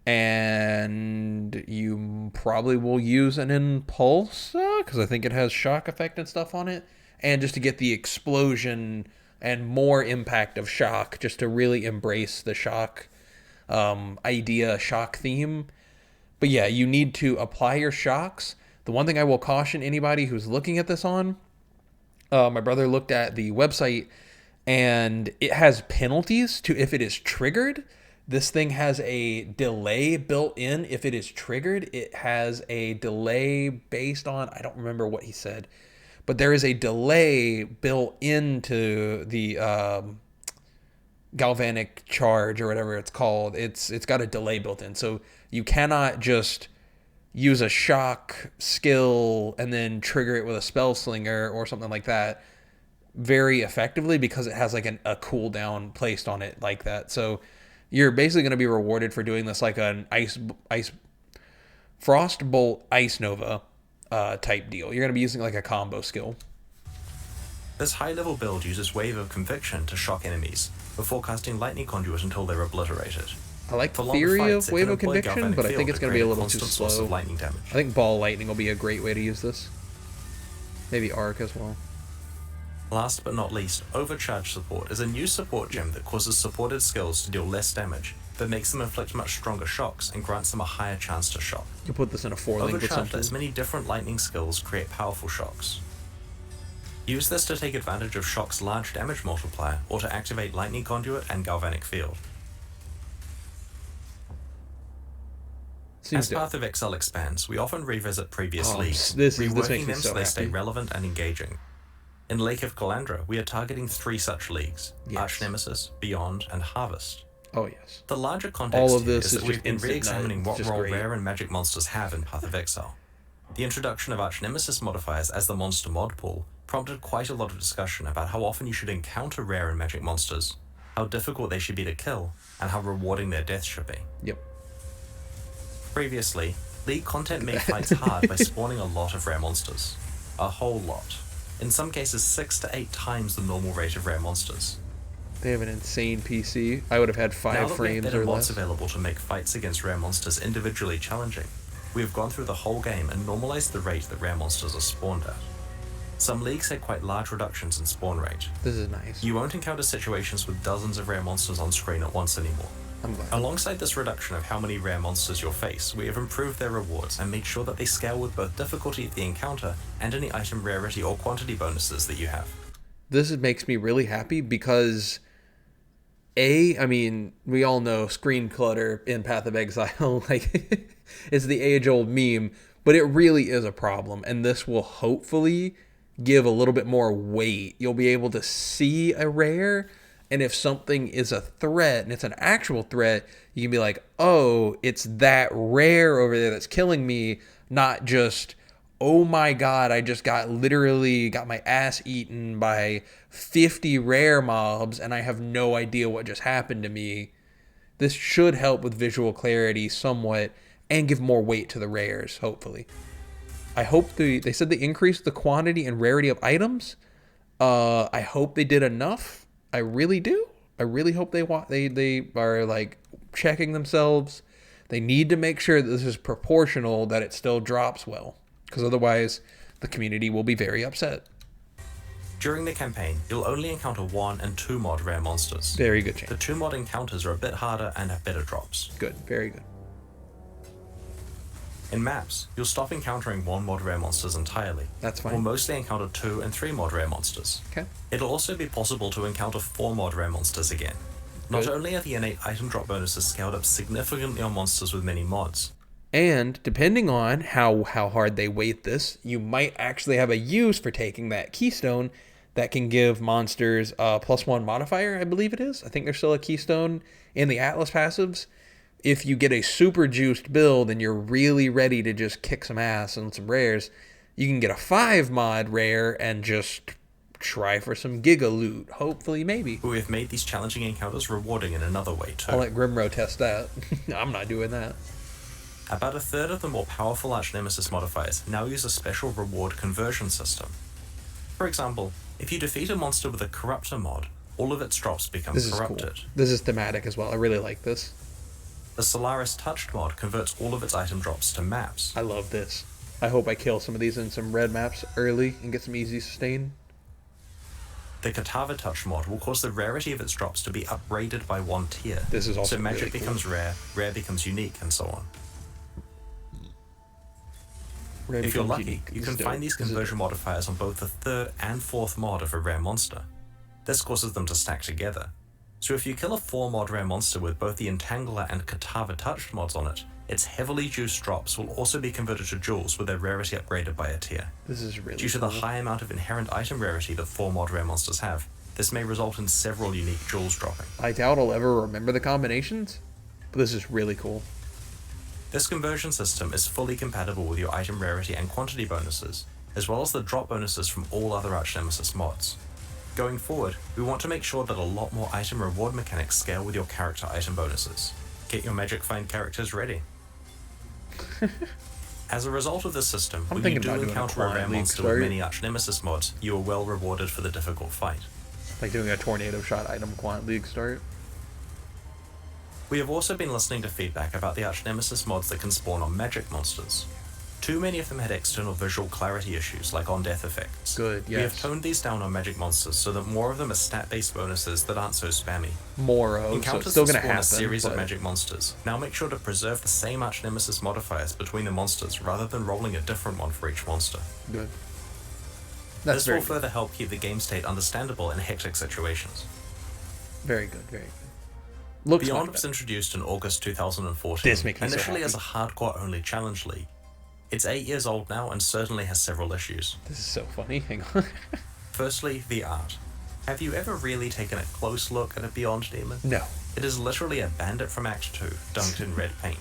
Speaker 1: and you probably will use an Impulse, because I think it has shock effect and stuff on it, and just to get the explosion and more impact of shock, just to really embrace the shock idea, shock theme. But yeah, you need to apply your shocks. The one thing I will caution anybody who's looking at this on, my brother looked at the website, and it has penalties to if it is triggered. This thing has a delay built in. If it is triggered, it has a delay based on, I don't remember what he said, but there is a delay built into the galvanic charge or whatever it's called. It's got a delay built in. So you cannot just use a shock skill and then trigger it with a spell slinger or something like that very effectively, because it has like a cooldown placed on it like that. So you're basically going to be rewarded for doing this like an ice Frostbolt Ice Nova type deal. You're going to be using like a combo skill.
Speaker 3: This high-level build uses Wave of Conviction to shock enemies, before casting Lightning Conduit until they're obliterated.
Speaker 1: I like
Speaker 3: For
Speaker 1: the
Speaker 3: longer
Speaker 1: theory
Speaker 3: fights,
Speaker 1: of
Speaker 3: it
Speaker 1: Wave
Speaker 3: can
Speaker 1: of
Speaker 3: employ
Speaker 1: Conviction,
Speaker 3: galvanic
Speaker 1: but I
Speaker 3: field
Speaker 1: think it's
Speaker 3: to
Speaker 1: going to be a
Speaker 3: create
Speaker 1: little too
Speaker 3: constant source
Speaker 1: slow.
Speaker 3: of lightning damage.
Speaker 1: I think Ball Lightning will be a great way to use this. Maybe Arc as well.
Speaker 3: Last but not least, Overcharge Support is a new support gem that causes supported skills to deal less damage, but makes them inflict much stronger shocks and grants them a higher chance to shock.
Speaker 1: You put this in a 4-link with
Speaker 3: Overcharge
Speaker 1: something.
Speaker 3: lets many different lightning skills create powerful shocks. Use this to take advantage of Shock's large damage multiplier, or to activate Lightning Conduit and Galvanic Field. As Path of Exile expands, we often revisit previous leagues, reworking them so they stay relevant and engaging. In Lake of Calandra, we are targeting 3 such leagues, Arch Nemesis, Beyond, and Harvest.
Speaker 1: Oh yes.
Speaker 3: The larger context here is that we've been
Speaker 1: instant
Speaker 3: re-examining
Speaker 1: night.
Speaker 3: what role rare and magic monsters have in Path of Exile. The introduction of Arch Nemesis modifiers as the monster mod pool prompted quite a lot of discussion about how often you should encounter rare and magic monsters, how difficult they should be to kill, and how rewarding their death should be.
Speaker 1: Yep.
Speaker 3: Previously, League content made fights hard by spawning a lot of rare monsters. A whole lot. In some cases 6 to 8 times the normal rate of rare monsters.
Speaker 1: They have an insane PC. I would have had 5 frames or
Speaker 3: mods
Speaker 1: less.
Speaker 3: Available to make fights against rare monsters individually challenging, we have gone through the whole game and normalized the rate that rare monsters are spawned at. Some leagues had quite large reductions in spawn rate.
Speaker 1: This is nice.
Speaker 3: You won't encounter situations with dozens of rare monsters on screen at once anymore.
Speaker 1: I'm glad.
Speaker 3: Alongside this reduction of how many rare monsters you'll face, we have improved their rewards and made sure that they scale with both difficulty of the encounter and any item rarity or quantity bonuses that you have.
Speaker 1: This makes me really happy because I mean, we all know screen clutter in Path of Exile, like, it's the age-old meme, but it really is a problem, and this will hopefully give a little bit more weight. You'll be able to see a rare, and if something is a threat, and it's an actual threat, you can be like, oh, it's that rare over there that's killing me, not just, oh my god, I just literally got my ass eaten by 50 rare mobs and I have no idea what just happened to me. This should help with visual clarity somewhat and give more weight to the rares, hopefully. I hope they said they increased the quantity and rarity of items. I hope they did enough. I really do. I really hope they are like checking themselves. They need to make sure that this is proportional, that it still drops well, because otherwise the community will be very upset.
Speaker 3: During the campaign, you'll only encounter 1 and 2 mod rare monsters.
Speaker 1: Very good chance.
Speaker 3: The 2 mod encounters are a bit harder and have better drops.
Speaker 1: Good, very good.
Speaker 3: In maps, you'll stop encountering 1 mod rare monsters entirely.
Speaker 1: That's fine.
Speaker 3: We'll mostly encounter 2 and 3 mod rare monsters.
Speaker 1: Okay.
Speaker 3: It'll also be possible to encounter 4 mod rare monsters again. Not only are the innate item drop bonuses scaled up significantly on monsters with many mods,
Speaker 1: and depending on how hard they weight this, you might actually have a use for taking that keystone that can give monsters a +1 modifier, I believe it is. I think there's still a keystone in the Atlas passives. If you get a super juiced build and you're really ready to just kick some ass on some rares, you can get a 5 mod rare and just try for some giga loot. Hopefully, maybe.
Speaker 3: We have made these challenging encounters rewarding in another way too.
Speaker 1: I'll let Grimro test that. I'm not doing that.
Speaker 3: About a third of the more powerful Arch Nemesis modifiers now use a special reward conversion system. For example, if you defeat a monster with a Corruptor mod, all of its drops become corrupted.
Speaker 1: Cool. This is thematic as well. I really like this.
Speaker 3: The Solaris Touched mod converts all of its item drops to maps.
Speaker 1: I love this. I hope I kill some of these in some red maps early and get some easy sustain.
Speaker 3: The Katava Touch mod will cause the rarity of its drops to be upgraded by 1 tier.
Speaker 1: This is also
Speaker 3: so magic
Speaker 1: really
Speaker 3: becomes rare, rare becomes unique, and so on. If you're lucky, you can find these conversion modifiers on both the 3rd and 4th mod of a rare monster. This causes them to stack together. So if you kill a 4 mod rare monster with both the Entangler and Katava Touched mods on it, its heavily juiced drops will also be converted to jewels with their rarity upgraded by a tier.
Speaker 1: This is really
Speaker 3: Due to the high amount of inherent item rarity that 4 mod rare monsters have, this may result in several unique jewels dropping.
Speaker 1: I doubt I'll ever remember the combinations, but this is really cool.
Speaker 3: This conversion system is fully compatible with your item rarity and quantity bonuses, as well as the drop bonuses from all other Arch Nemesis mods. Going forward, we want to make sure that a lot more item reward mechanics scale with your character item bonuses. Get your Magic Find characters ready. As a result of this system, when you do encounter a rare monster with many Arch Nemesis mods, you are well rewarded for the difficult fight.
Speaker 1: Like doing a tornado shot item quant league start.
Speaker 3: We have also been listening to feedback about the Arch-Nemesis mods that can spawn on magic monsters. Too many of them had external visual clarity issues, like on-death effects.
Speaker 1: Good, yes.
Speaker 3: We have toned these down on magic monsters so that more of them are stat-based bonuses that aren't so spammy.
Speaker 1: More of,
Speaker 3: Encounters
Speaker 1: so it's still
Speaker 3: that
Speaker 1: going to
Speaker 3: spawn
Speaker 1: happen.
Speaker 3: a series
Speaker 1: but...
Speaker 3: of magic monsters. Now make sure to preserve the same Arch-Nemesis modifiers between the monsters rather than rolling a different one for each monster.
Speaker 1: Good.
Speaker 3: This will further help keep the game state understandable in hectic situations.
Speaker 1: Very good, very good. Looks
Speaker 3: Beyond
Speaker 1: like
Speaker 3: was
Speaker 1: that.
Speaker 3: introduced in August 2014,
Speaker 1: This makes me so
Speaker 3: initially
Speaker 1: happy.
Speaker 3: as a hardcore-only challenge league. It's 8 years old now and certainly has several issues.
Speaker 1: This is so funny. Hang on.
Speaker 3: Firstly, the art. Have you ever really taken a close look at a Beyond demon?
Speaker 1: No.
Speaker 3: It is literally a bandit from Act 2, dunked in red paint.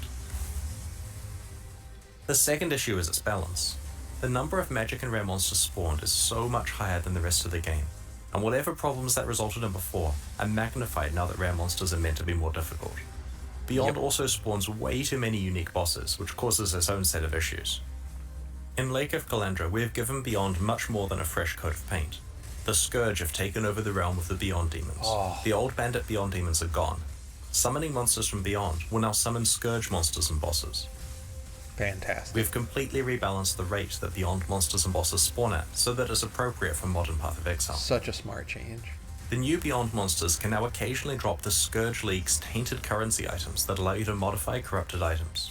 Speaker 3: The second issue is its balance. The number of magic and rare monsters spawned is so much higher than the rest of the game, and whatever problems that resulted in before are magnified now that rare monsters are meant to be more difficult. Beyond also spawns way too many unique bosses, which causes its own set of issues. In Lake of Calandra, we have given Beyond much more than a fresh coat of paint. The Scourge have taken over the realm of the Beyond demons.
Speaker 1: Oh.
Speaker 3: The old bandit Beyond demons are gone. Summoning monsters from Beyond will now summon Scourge monsters and bosses.
Speaker 1: Fantastic.
Speaker 3: We've completely rebalanced the rate that Beyond monsters and bosses spawn at, so that it's appropriate for modern Path of Exile.
Speaker 1: Such a smart change.
Speaker 3: The new Beyond monsters can now occasionally drop the Scourge League's tainted currency items that allow you to modify corrupted items.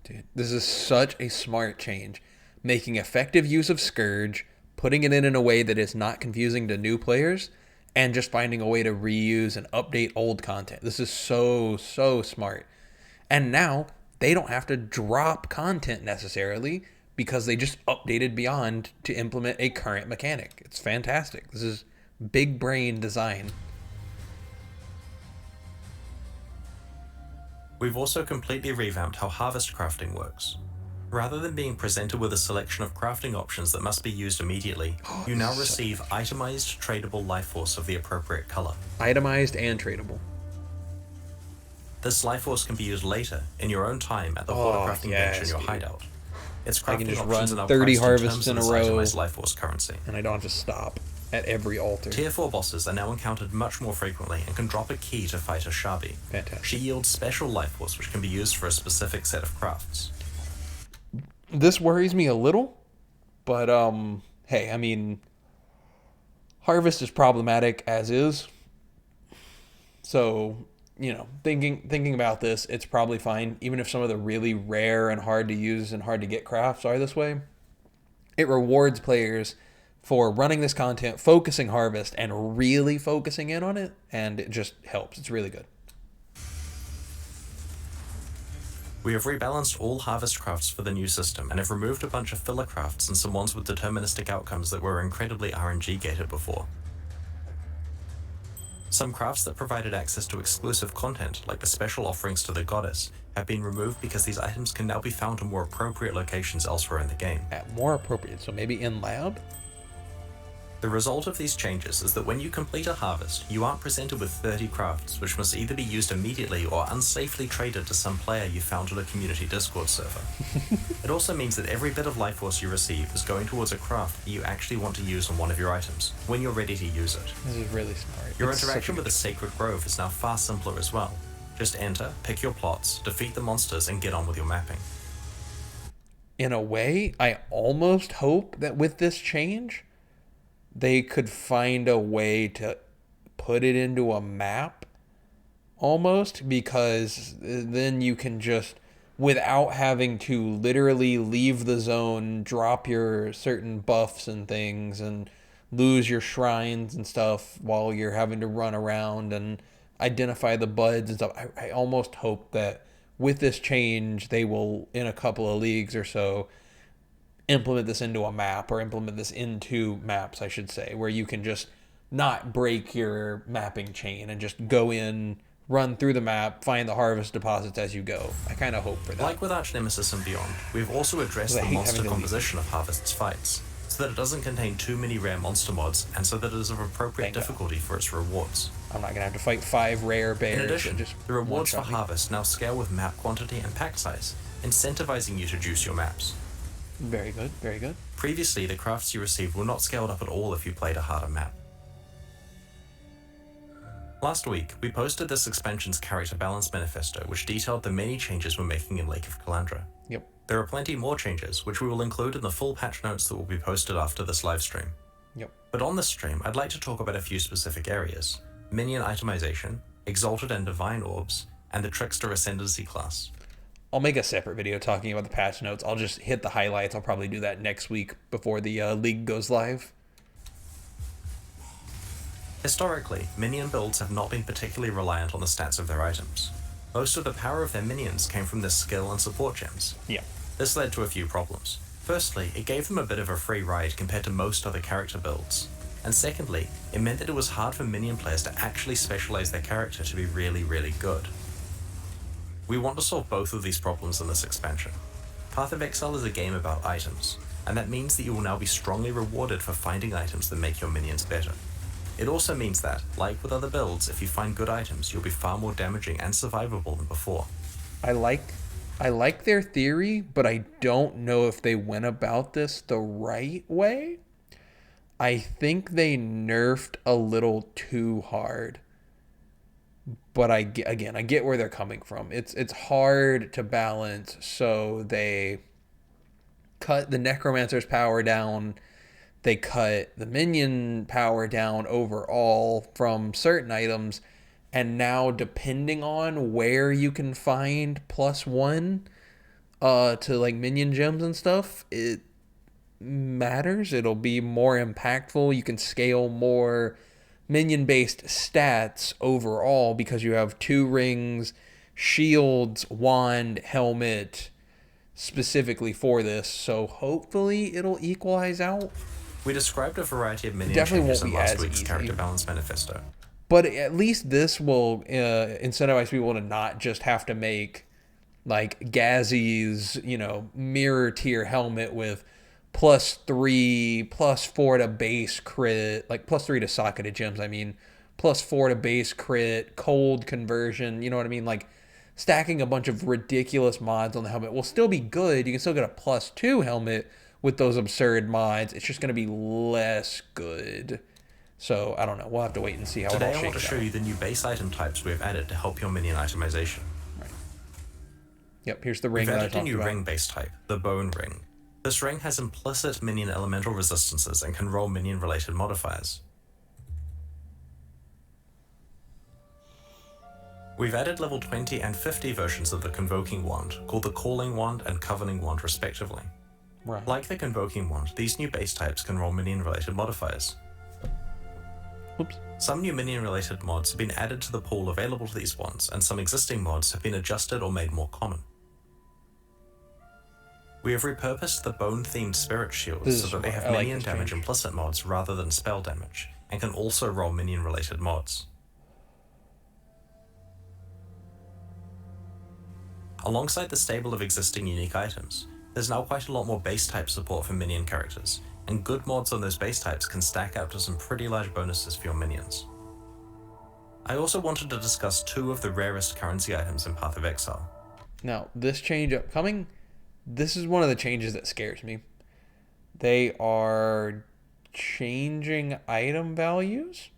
Speaker 1: Dude, this is such a smart change. Making effective use of Scourge, putting it in a way that is not confusing to new players, and just finding a way to reuse and update old content. This is so smart. And now, they don't have to drop content necessarily, because they just updated Beyond to implement a current mechanic. It's fantastic. This is big brain design.
Speaker 3: We've also completely revamped how harvest crafting works. Rather than being presented with a selection of crafting options that must be used immediately, you now receive itemized tradable life force of the appropriate color.
Speaker 1: Itemized and tradable.
Speaker 3: This life force can be used later, in your own time, at the Hoarder crafting bench in your hideout. Its
Speaker 1: I can
Speaker 3: crafting
Speaker 1: just
Speaker 3: options
Speaker 1: run
Speaker 3: are now
Speaker 1: 30
Speaker 3: priced
Speaker 1: harvests
Speaker 3: terms
Speaker 1: in
Speaker 3: of
Speaker 1: a
Speaker 3: this
Speaker 1: row.
Speaker 3: itemized life force currency.
Speaker 1: And I don't have to stop at every altar.
Speaker 3: Tier 4 bosses are now encountered much more frequently and can drop a key to fight a Shabi.
Speaker 1: Fantastic.
Speaker 3: She yields special life force which can be used for a specific set of crafts.
Speaker 1: This worries me a little, but hey, I mean, harvest is problematic as is. So, you know, thinking about this, it's probably fine, even if some of the really rare and hard to use and hard to get crafts are this way. It rewards players for running this content, focusing harvest, and really focusing in on it, and it just helps. It's really good.
Speaker 3: We have rebalanced all harvest crafts for the new system and have removed a bunch of filler crafts and some ones with deterministic outcomes that were incredibly RNG gated before. Some crafts that provided access to exclusive content, like the special offerings to the goddess, have been removed because these items can now be found in more appropriate locations elsewhere in the game.
Speaker 1: More appropriate, so maybe in lab?
Speaker 3: The result of these changes is that when you complete a harvest, you aren't presented with 30 crafts, which must either be used immediately or unsafely traded to some player you found on a community Discord server. It also means that every bit of life force you receive is going towards a craft that you actually want to use on one of your items, when you're ready to use it.
Speaker 1: This is really smart.
Speaker 3: Your
Speaker 1: It's
Speaker 3: interaction
Speaker 1: such a
Speaker 3: with the Sacred Grove is now far simpler as well. Just enter, pick your plots, defeat the monsters, and get on with your mapping.
Speaker 1: In a way, I almost hope that with this change, they could find a way to put it into a map almost, because then you can just, without having to literally leave the zone, drop your certain buffs and things and lose your shrines and stuff while you're having to run around and identify the buds and stuff. I almost hope that with this change, they will, in a couple of leagues or so, implement this into a map, or implement this into maps, I should say, where you can just not break your mapping chain and just go in, run through the map, find the harvest deposits as you go. I kind of hope for that.
Speaker 3: Like with Arch-Nemesis and Beyond, we've also addressed the monster composition of Harvest's fights, so that it doesn't contain too many rare monster mods, and so that it is of appropriate difficulty for its rewards.
Speaker 1: I'm not going to have to fight 5 rare bears.
Speaker 3: In addition,
Speaker 1: just
Speaker 3: the rewards for Harvest now scale with map quantity and pack size, incentivizing you to juice your maps.
Speaker 1: Very good, very good.
Speaker 3: Previously, the crafts you received were not scaled up at all if you played a harder map. Last week, we posted this expansion's character balance manifesto, which detailed the many changes we're making in Lake of Calandra.
Speaker 1: Yep.
Speaker 3: There are plenty more changes, which we will include in the full patch notes that will be posted after this livestream.
Speaker 1: Yep.
Speaker 3: But on this stream, I'd like to talk about a few specific areas: minion itemization, Exalted and Divine Orbs, and the Trickster Ascendancy class.
Speaker 1: I'll make a separate video talking about the patch notes. I'll just hit the highlights. I'll probably do that next week before the league goes live.
Speaker 3: Historically, minion builds have not been particularly reliant on the stats of their items. Most of the power of their minions came from their skill and support gems.
Speaker 1: Yeah.
Speaker 3: This led to a few problems. Firstly, it gave them a bit of a free ride compared to most other character builds. And secondly, it meant that it was hard for minion players to actually specialize their character to be really, really good. We want to solve both of these problems in this expansion. Path of Exile is a game about items, and that means that you will now be strongly rewarded for finding items that make your minions better. It also means that, like with other builds, if you find good items, you'll be far more damaging and survivable than before.
Speaker 1: I like their theory, but I don't know if they went about this the right way. I think they nerfed a little too hard. But I get where they're coming from. It's hard to balance, so they cut the Necromancer's power down. They cut the minion power down overall from certain items, and now depending on where you can find +1 to like minion gems and stuff, it matters. It'll be more impactful. You can scale more minion-based stats overall because you have 2 rings, shields, wand, helmet, specifically for this. So hopefully it'll equalize out.
Speaker 3: We described a variety of minion
Speaker 1: Definitely
Speaker 3: changes
Speaker 1: won't
Speaker 3: in
Speaker 1: be
Speaker 3: last
Speaker 1: as
Speaker 3: week's
Speaker 1: easy.
Speaker 3: character balance manifesto.
Speaker 1: But at least this will incentivize people to not just have to make like Gazzy's, mirror tier helmet with +3, +4 to base crit, like +3 to socketed gems, +4 to base crit, cold conversion, you know what I mean? Like stacking a bunch of ridiculous mods on the helmet will still be good. You can still get a +2 helmet with those absurd mods. It's just going to be less good. So, I don't know. We'll have to wait and see how
Speaker 3: Today
Speaker 1: it all
Speaker 3: I want to
Speaker 1: shakes
Speaker 3: show
Speaker 1: out.
Speaker 3: you the new base item types we have added to help your minion itemization.
Speaker 1: Right. Yep, here's the ring
Speaker 3: We've
Speaker 1: that I
Speaker 3: added a
Speaker 1: talked
Speaker 3: new
Speaker 1: about.
Speaker 3: ring base type, the Bone Ring. This ring has implicit minion elemental resistances and can roll minion related modifiers. We've added level 20 and 50 versions of the Convoking Wand, called the Calling Wand and Covening Wand respectively.
Speaker 1: Right.
Speaker 3: Like the Convoking Wand, these new base types can roll minion related modifiers.
Speaker 1: Oops.
Speaker 3: Some new minion related mods have been added to the pool available to these wands, and some existing mods have been adjusted or made more common. We have repurposed the bone-themed spirit shields so that they have
Speaker 1: I like
Speaker 3: minion
Speaker 1: this
Speaker 3: damage
Speaker 1: change.
Speaker 3: implicit mods rather than spell damage, and can also roll minion-related mods. Alongside the stable of existing unique items, there's now quite a lot more base type support for minion characters, and good mods on those base types can stack up to some pretty large bonuses for your minions. I also wanted to discuss 2 of the rarest currency items in Path of Exile.
Speaker 1: Now, this change upcoming, this is one of the changes that scares me. They are changing item values.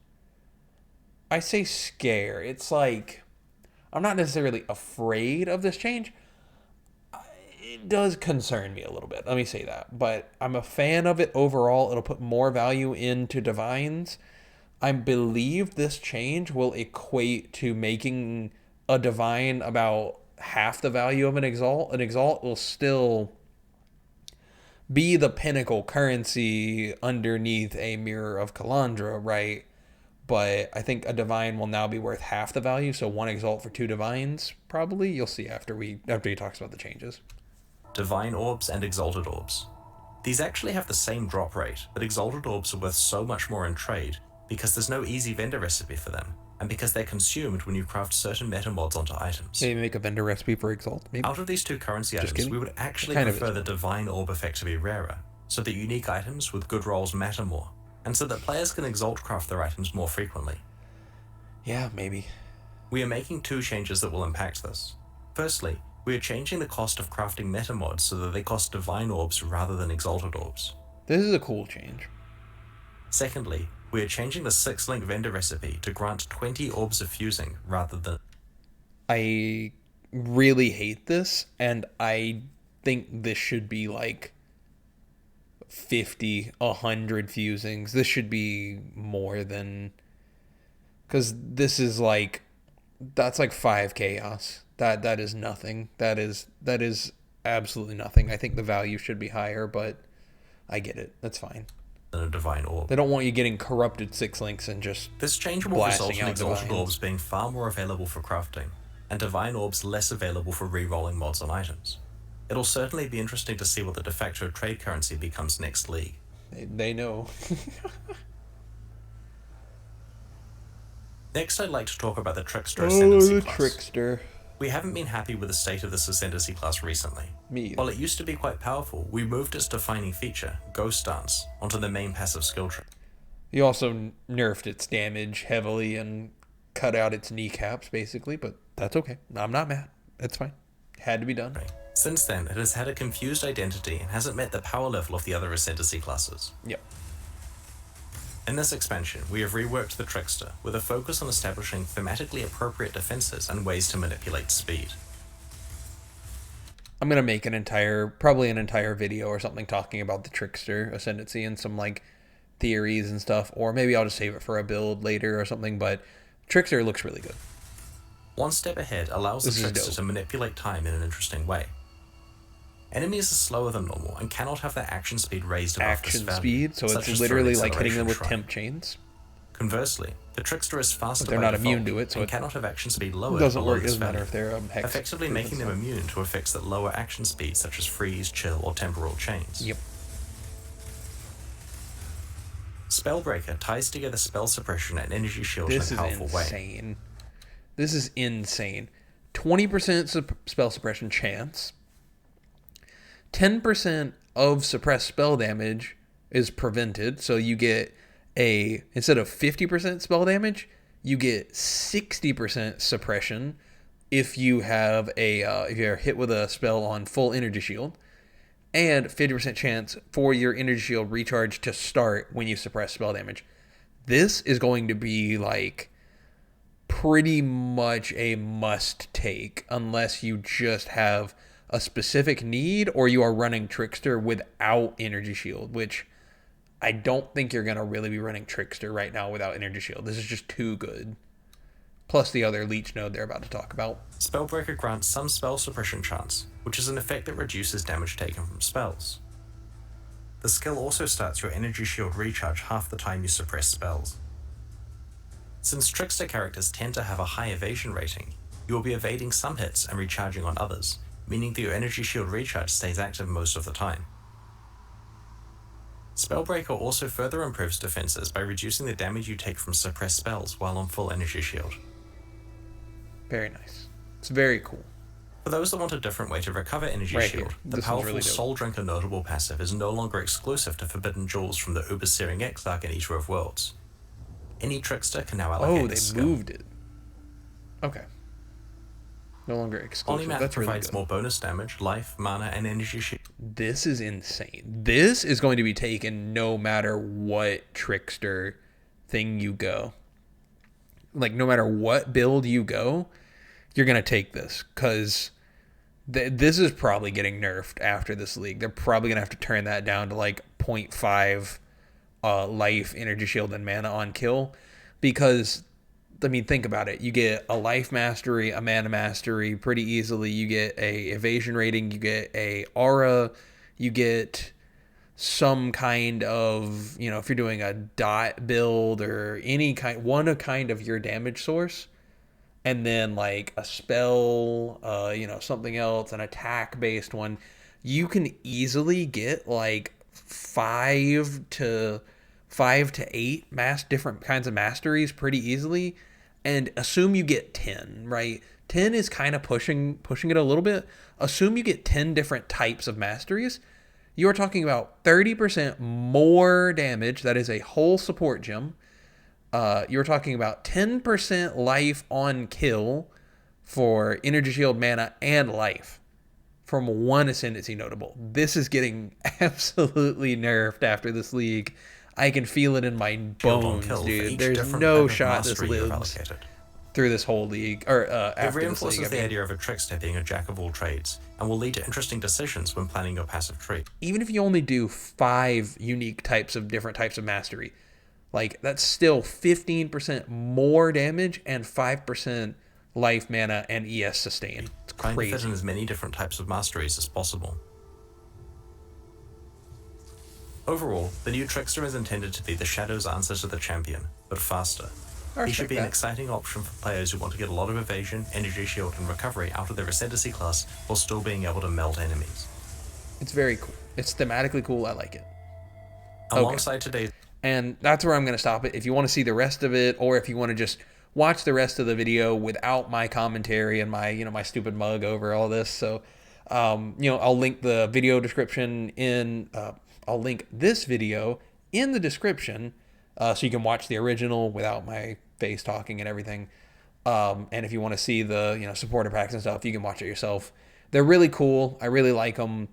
Speaker 1: I say scare. It's like, I'm not necessarily afraid of this change. It does concern me a little bit. Let me say that. But I'm a fan of it overall. It'll put more value into divines. I believe this change will equate to making a divine about half the value of an exalt. An exalt will still be the pinnacle currency underneath a Mirror of Calandra, right? But I think a divine will now be worth half the value. So 1 exalt for 2 divines, probably. You'll see after he talks about the changes.
Speaker 3: Divine Orbs and Exalted Orbs. These actually have the same drop rate, but Exalted Orbs are worth so much more in trade because there's no easy vendor recipe for them, and because they're consumed when you craft certain meta mods onto items.
Speaker 1: Maybe make a vendor recipe for exalt. Maybe.
Speaker 3: Out of these 2 currency
Speaker 1: Just
Speaker 3: items,
Speaker 1: kidding.
Speaker 3: we would actually
Speaker 1: Kind of
Speaker 3: prefer
Speaker 1: is.
Speaker 3: the Divine Orb effect to be rarer, so that unique items with good rolls matter more, and so that players can exalt craft their items more frequently.
Speaker 1: Yeah, maybe.
Speaker 3: We are making 2 changes that will impact this. Firstly, we are changing the cost of crafting meta mods so that they cost Divine Orbs rather than Exalted Orbs.
Speaker 1: This is a cool change.
Speaker 3: Secondly, We are changing the 6-link vendor recipe to grant 20 orbs of fusing rather than...
Speaker 1: I really hate this, and I think this should be like 50, 100 fusings. This should be more than... Because this is like... That's like 5 chaos. That is nothing. That is absolutely nothing. I think the value should be higher, but I get it. That's fine.
Speaker 3: than a divine orb.
Speaker 1: They don't want you getting corrupted 6 links and just
Speaker 3: This change will result in exalted orbs being far more available for crafting, and divine orbs less available for re-rolling mods on items. It'll certainly be interesting to see what the de facto trade currency becomes next league.
Speaker 1: They know.
Speaker 3: Next, I'd like to talk about the Trickster Ascendancy class.
Speaker 1: Trickster.
Speaker 3: We haven't been happy with the state of this Ascendancy class recently.
Speaker 1: Me either.
Speaker 3: While it used to be quite powerful, we moved its defining feature, Ghost Dance, onto the main passive skill tree.
Speaker 1: You also nerfed its damage heavily and cut out its kneecaps, basically, but that's okay. I'm not mad. It's fine. Had to be done.
Speaker 3: Since then, it has had a confused identity and hasn't met the power level of the other Ascendancy classes.
Speaker 1: Yep.
Speaker 3: In this expansion, we have reworked the Trickster with a focus on establishing thematically appropriate defenses and ways to manipulate speed.
Speaker 1: I'm gonna make probably an entire video or something talking about the Trickster Ascendancy and some like theories and stuff, or maybe I'll just save it for a build later or something, but Trickster looks really good.
Speaker 3: One step ahead allows the Trickster to manipulate time in an interesting way. Enemies are slower than normal and cannot have their action speed raised above this value.
Speaker 1: Action speed, so it's literally like hitting them with temp chains.
Speaker 3: Conversely, the Trickster is faster
Speaker 1: but they're not immune to it, so
Speaker 3: it cannot have action speed lower.
Speaker 1: It doesn't work. It doesn't matter if they're hex.
Speaker 3: Effectively making them immune to effects that lower action speed, such as freeze, chill, or temporal chains.
Speaker 1: Yep.
Speaker 3: Spellbreaker ties together spell suppression and energy shield in a powerful way.
Speaker 1: This is insane. 20% spell suppression chance. 10% of suppressed spell damage is prevented, so you get instead of 50% spell damage, you get 60% suppression if you have if you're hit with a spell on full energy shield, and 50% chance for your energy shield recharge to start when you suppress spell damage. This is going to be like pretty much a must take unless you just have a specific need or you are running Trickster without energy shield, which I don't think you're going to really be running Trickster right now without energy shield. This is just too good. Plus the other leech node they're about to talk about.
Speaker 3: Spellbreaker grants some spell suppression chance, which is an effect that reduces damage taken from spells. The skill also starts your energy shield recharge half the time you suppress spells. Since Trickster characters tend to have a high evasion rating, you will be evading some hits and recharging on others, meaning that your energy shield recharge stays active most of the time. Spellbreaker also further improves defenses by reducing the damage you take from suppressed spells while on full energy shield.
Speaker 1: Very nice. It's very cool.
Speaker 3: For those that want a different way to recover energy shield, the powerful Soul Drinker notable passive is no longer exclusive to forbidden jewels from the Uber-Searing Exarch and Eater of Worlds. Any Trickster can now allocate this skill.
Speaker 1: Oh, they moved it. Okay. No longer exclusive.
Speaker 3: That's provides really more bonus damage, life, mana, and energy shield.
Speaker 1: This is insane. This is going to be taken no matter what Trickster thing you go. Like, no matter what build you go, you're going to take this. Because this is probably getting nerfed after this league. They're probably going to have to turn that down to, like, 0.5 life, energy shield, and mana on kill. Because... I mean, think about it. You get a life mastery, a mana mastery pretty easily. You get a evasion rating. You get a aura. You get some kind of, if you're doing a dot build or any kind, one kind of your damage source. And then like a spell, something else, an attack based one. You can easily get like 5 to 8 different kinds of masteries pretty easily. And assume you get 10, right? 10 is kind of pushing it a little bit. Assume you get 10 different types of masteries. You are talking about 30% more damage. That is a whole support gem. You're talking about 10% life on kill for energy shield, mana, and life from one Ascendancy notable. This is getting absolutely nerfed after this league. I can feel it in my
Speaker 3: Shield on
Speaker 1: bones,
Speaker 3: kill for
Speaker 1: dude.
Speaker 3: each
Speaker 1: There's
Speaker 3: different
Speaker 1: no
Speaker 3: type of
Speaker 1: shot this
Speaker 3: mastery you've
Speaker 1: lives
Speaker 3: allocated.
Speaker 1: through this whole league, or
Speaker 3: It
Speaker 1: after this
Speaker 3: reinforces
Speaker 1: league. I
Speaker 3: the
Speaker 1: mean,
Speaker 3: idea of a trickster being a jack of all trades, and will lead to interesting decisions when planning your passive tree.
Speaker 1: even if you only do 5 unique types of different types of mastery, like that's still 15% more damage and 5% life, mana, and ES sustain. It's
Speaker 3: Trying to fit
Speaker 1: crazy.
Speaker 3: in as many different types of masteries as possible. Overall, the new Trickster is intended to be the Shadow's answer to the Champion, but faster. He should be an exciting option for players who want to get a lot of evasion, energy shield, and recovery out of their Ascendancy class while still being able to melt enemies.
Speaker 1: It's very cool. It's thematically cool. I like it.
Speaker 3: Alongside today's
Speaker 1: And that's where I'm going to stop it. If you want to see the rest of it, or if you want to just watch the rest of the video without my commentary and my, my stupid mug over all this. So, I'll link the video description in, I'll link this video in the description so you can watch the original without my face talking and everything. And if you want to see the, supporter packs and stuff, you can watch it yourself. They're really cool. I really like them.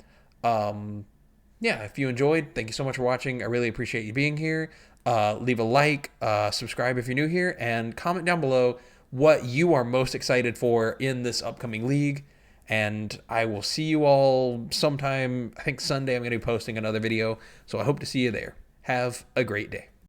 Speaker 1: Yeah, if you enjoyed, thank you so much for watching. I really appreciate you being here. Leave a like, subscribe if you're new here, and comment down below what you are most excited for in this upcoming league. And I will see you all sometime. I think Sunday I'm going to be posting another video, so I hope to see you there. Have a great day.